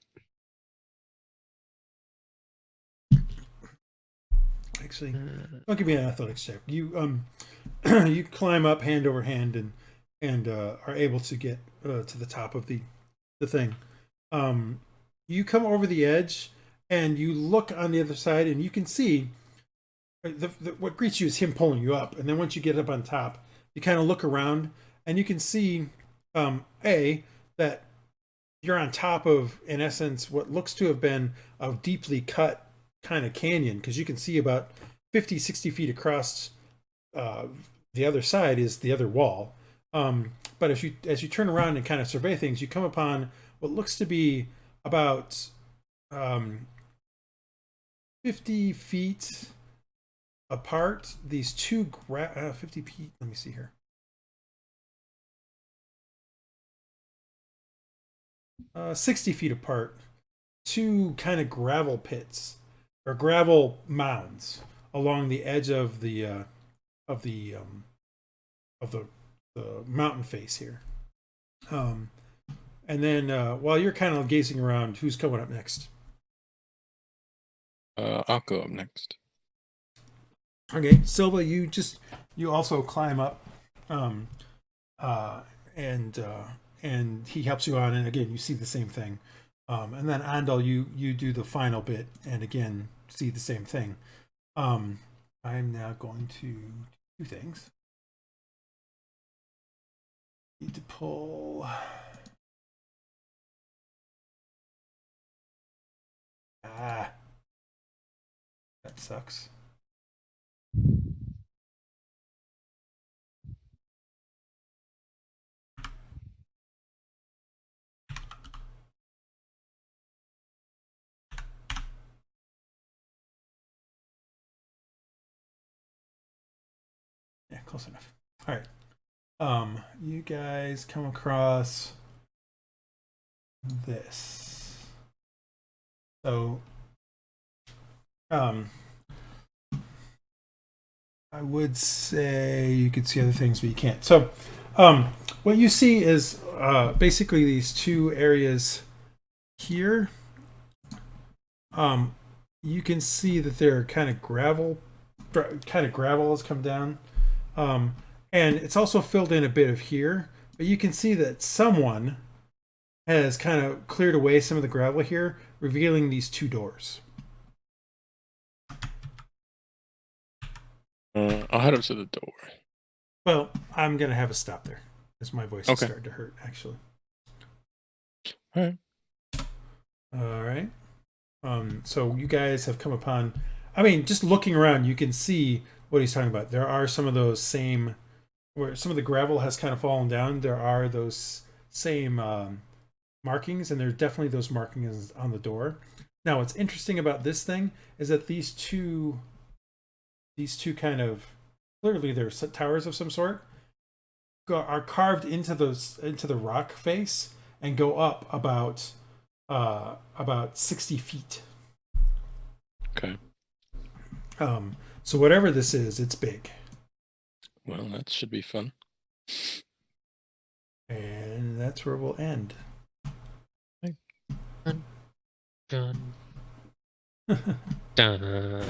Actually, don't give me an athletics check. You you climb up hand over hand and are able to get to the top of the thing. You come over the edge and you look on the other side, and you can see what greets you is him pulling you up. And then once you get up on top, you kind of look around, and you can see that you're on top of, in essence, what looks to have been a deeply cut kind of canyon, because you can see about 50-60 feet across. The other side is the other wall. But as you turn around and kind of survey things, you come upon what looks to be about 50 feet apart. These two 50 feet. Let me see here. Uh, 60 feet apart. Two kind of gravel pits or gravel mounds along the edge of the mountain face here. And then while you're kind of gazing around, who's coming up next?
I'll go up next.
Okay, Silva, you also climb up, and he helps you on, and again you see the same thing. And then Andal, you do the final bit, and again see the same thing. I'm now going to do two things. Need to pull. That sucks. Yeah, close enough. All right. You guys come across this. So, I would say you could see other things, but you can't. So, what you see is basically these two areas here. You can see that they're kind of gravel has come down. And it's also filled in a bit of here, but you can see that someone has kind of cleared away some of the gravel here, revealing these two doors.
I'll head up to the door.
Well, I'm going to have a stop there, because my voice is starting to hurt, actually.
All
right. So you guys have come upon, I mean, just looking around, you can see what he's talking about. There are some of those same, where some of the gravel has kind of fallen down, there are those same markings, and there's definitely those markings on the door. Now, what's interesting about this thing is that these two kind of, clearly they're towers of some sort, are carved into the rock face and go up about 60 feet.
Okay.
So whatever this is, it's big.
Well, that should be fun.
And that's where we'll end.
Dun, dun, dun.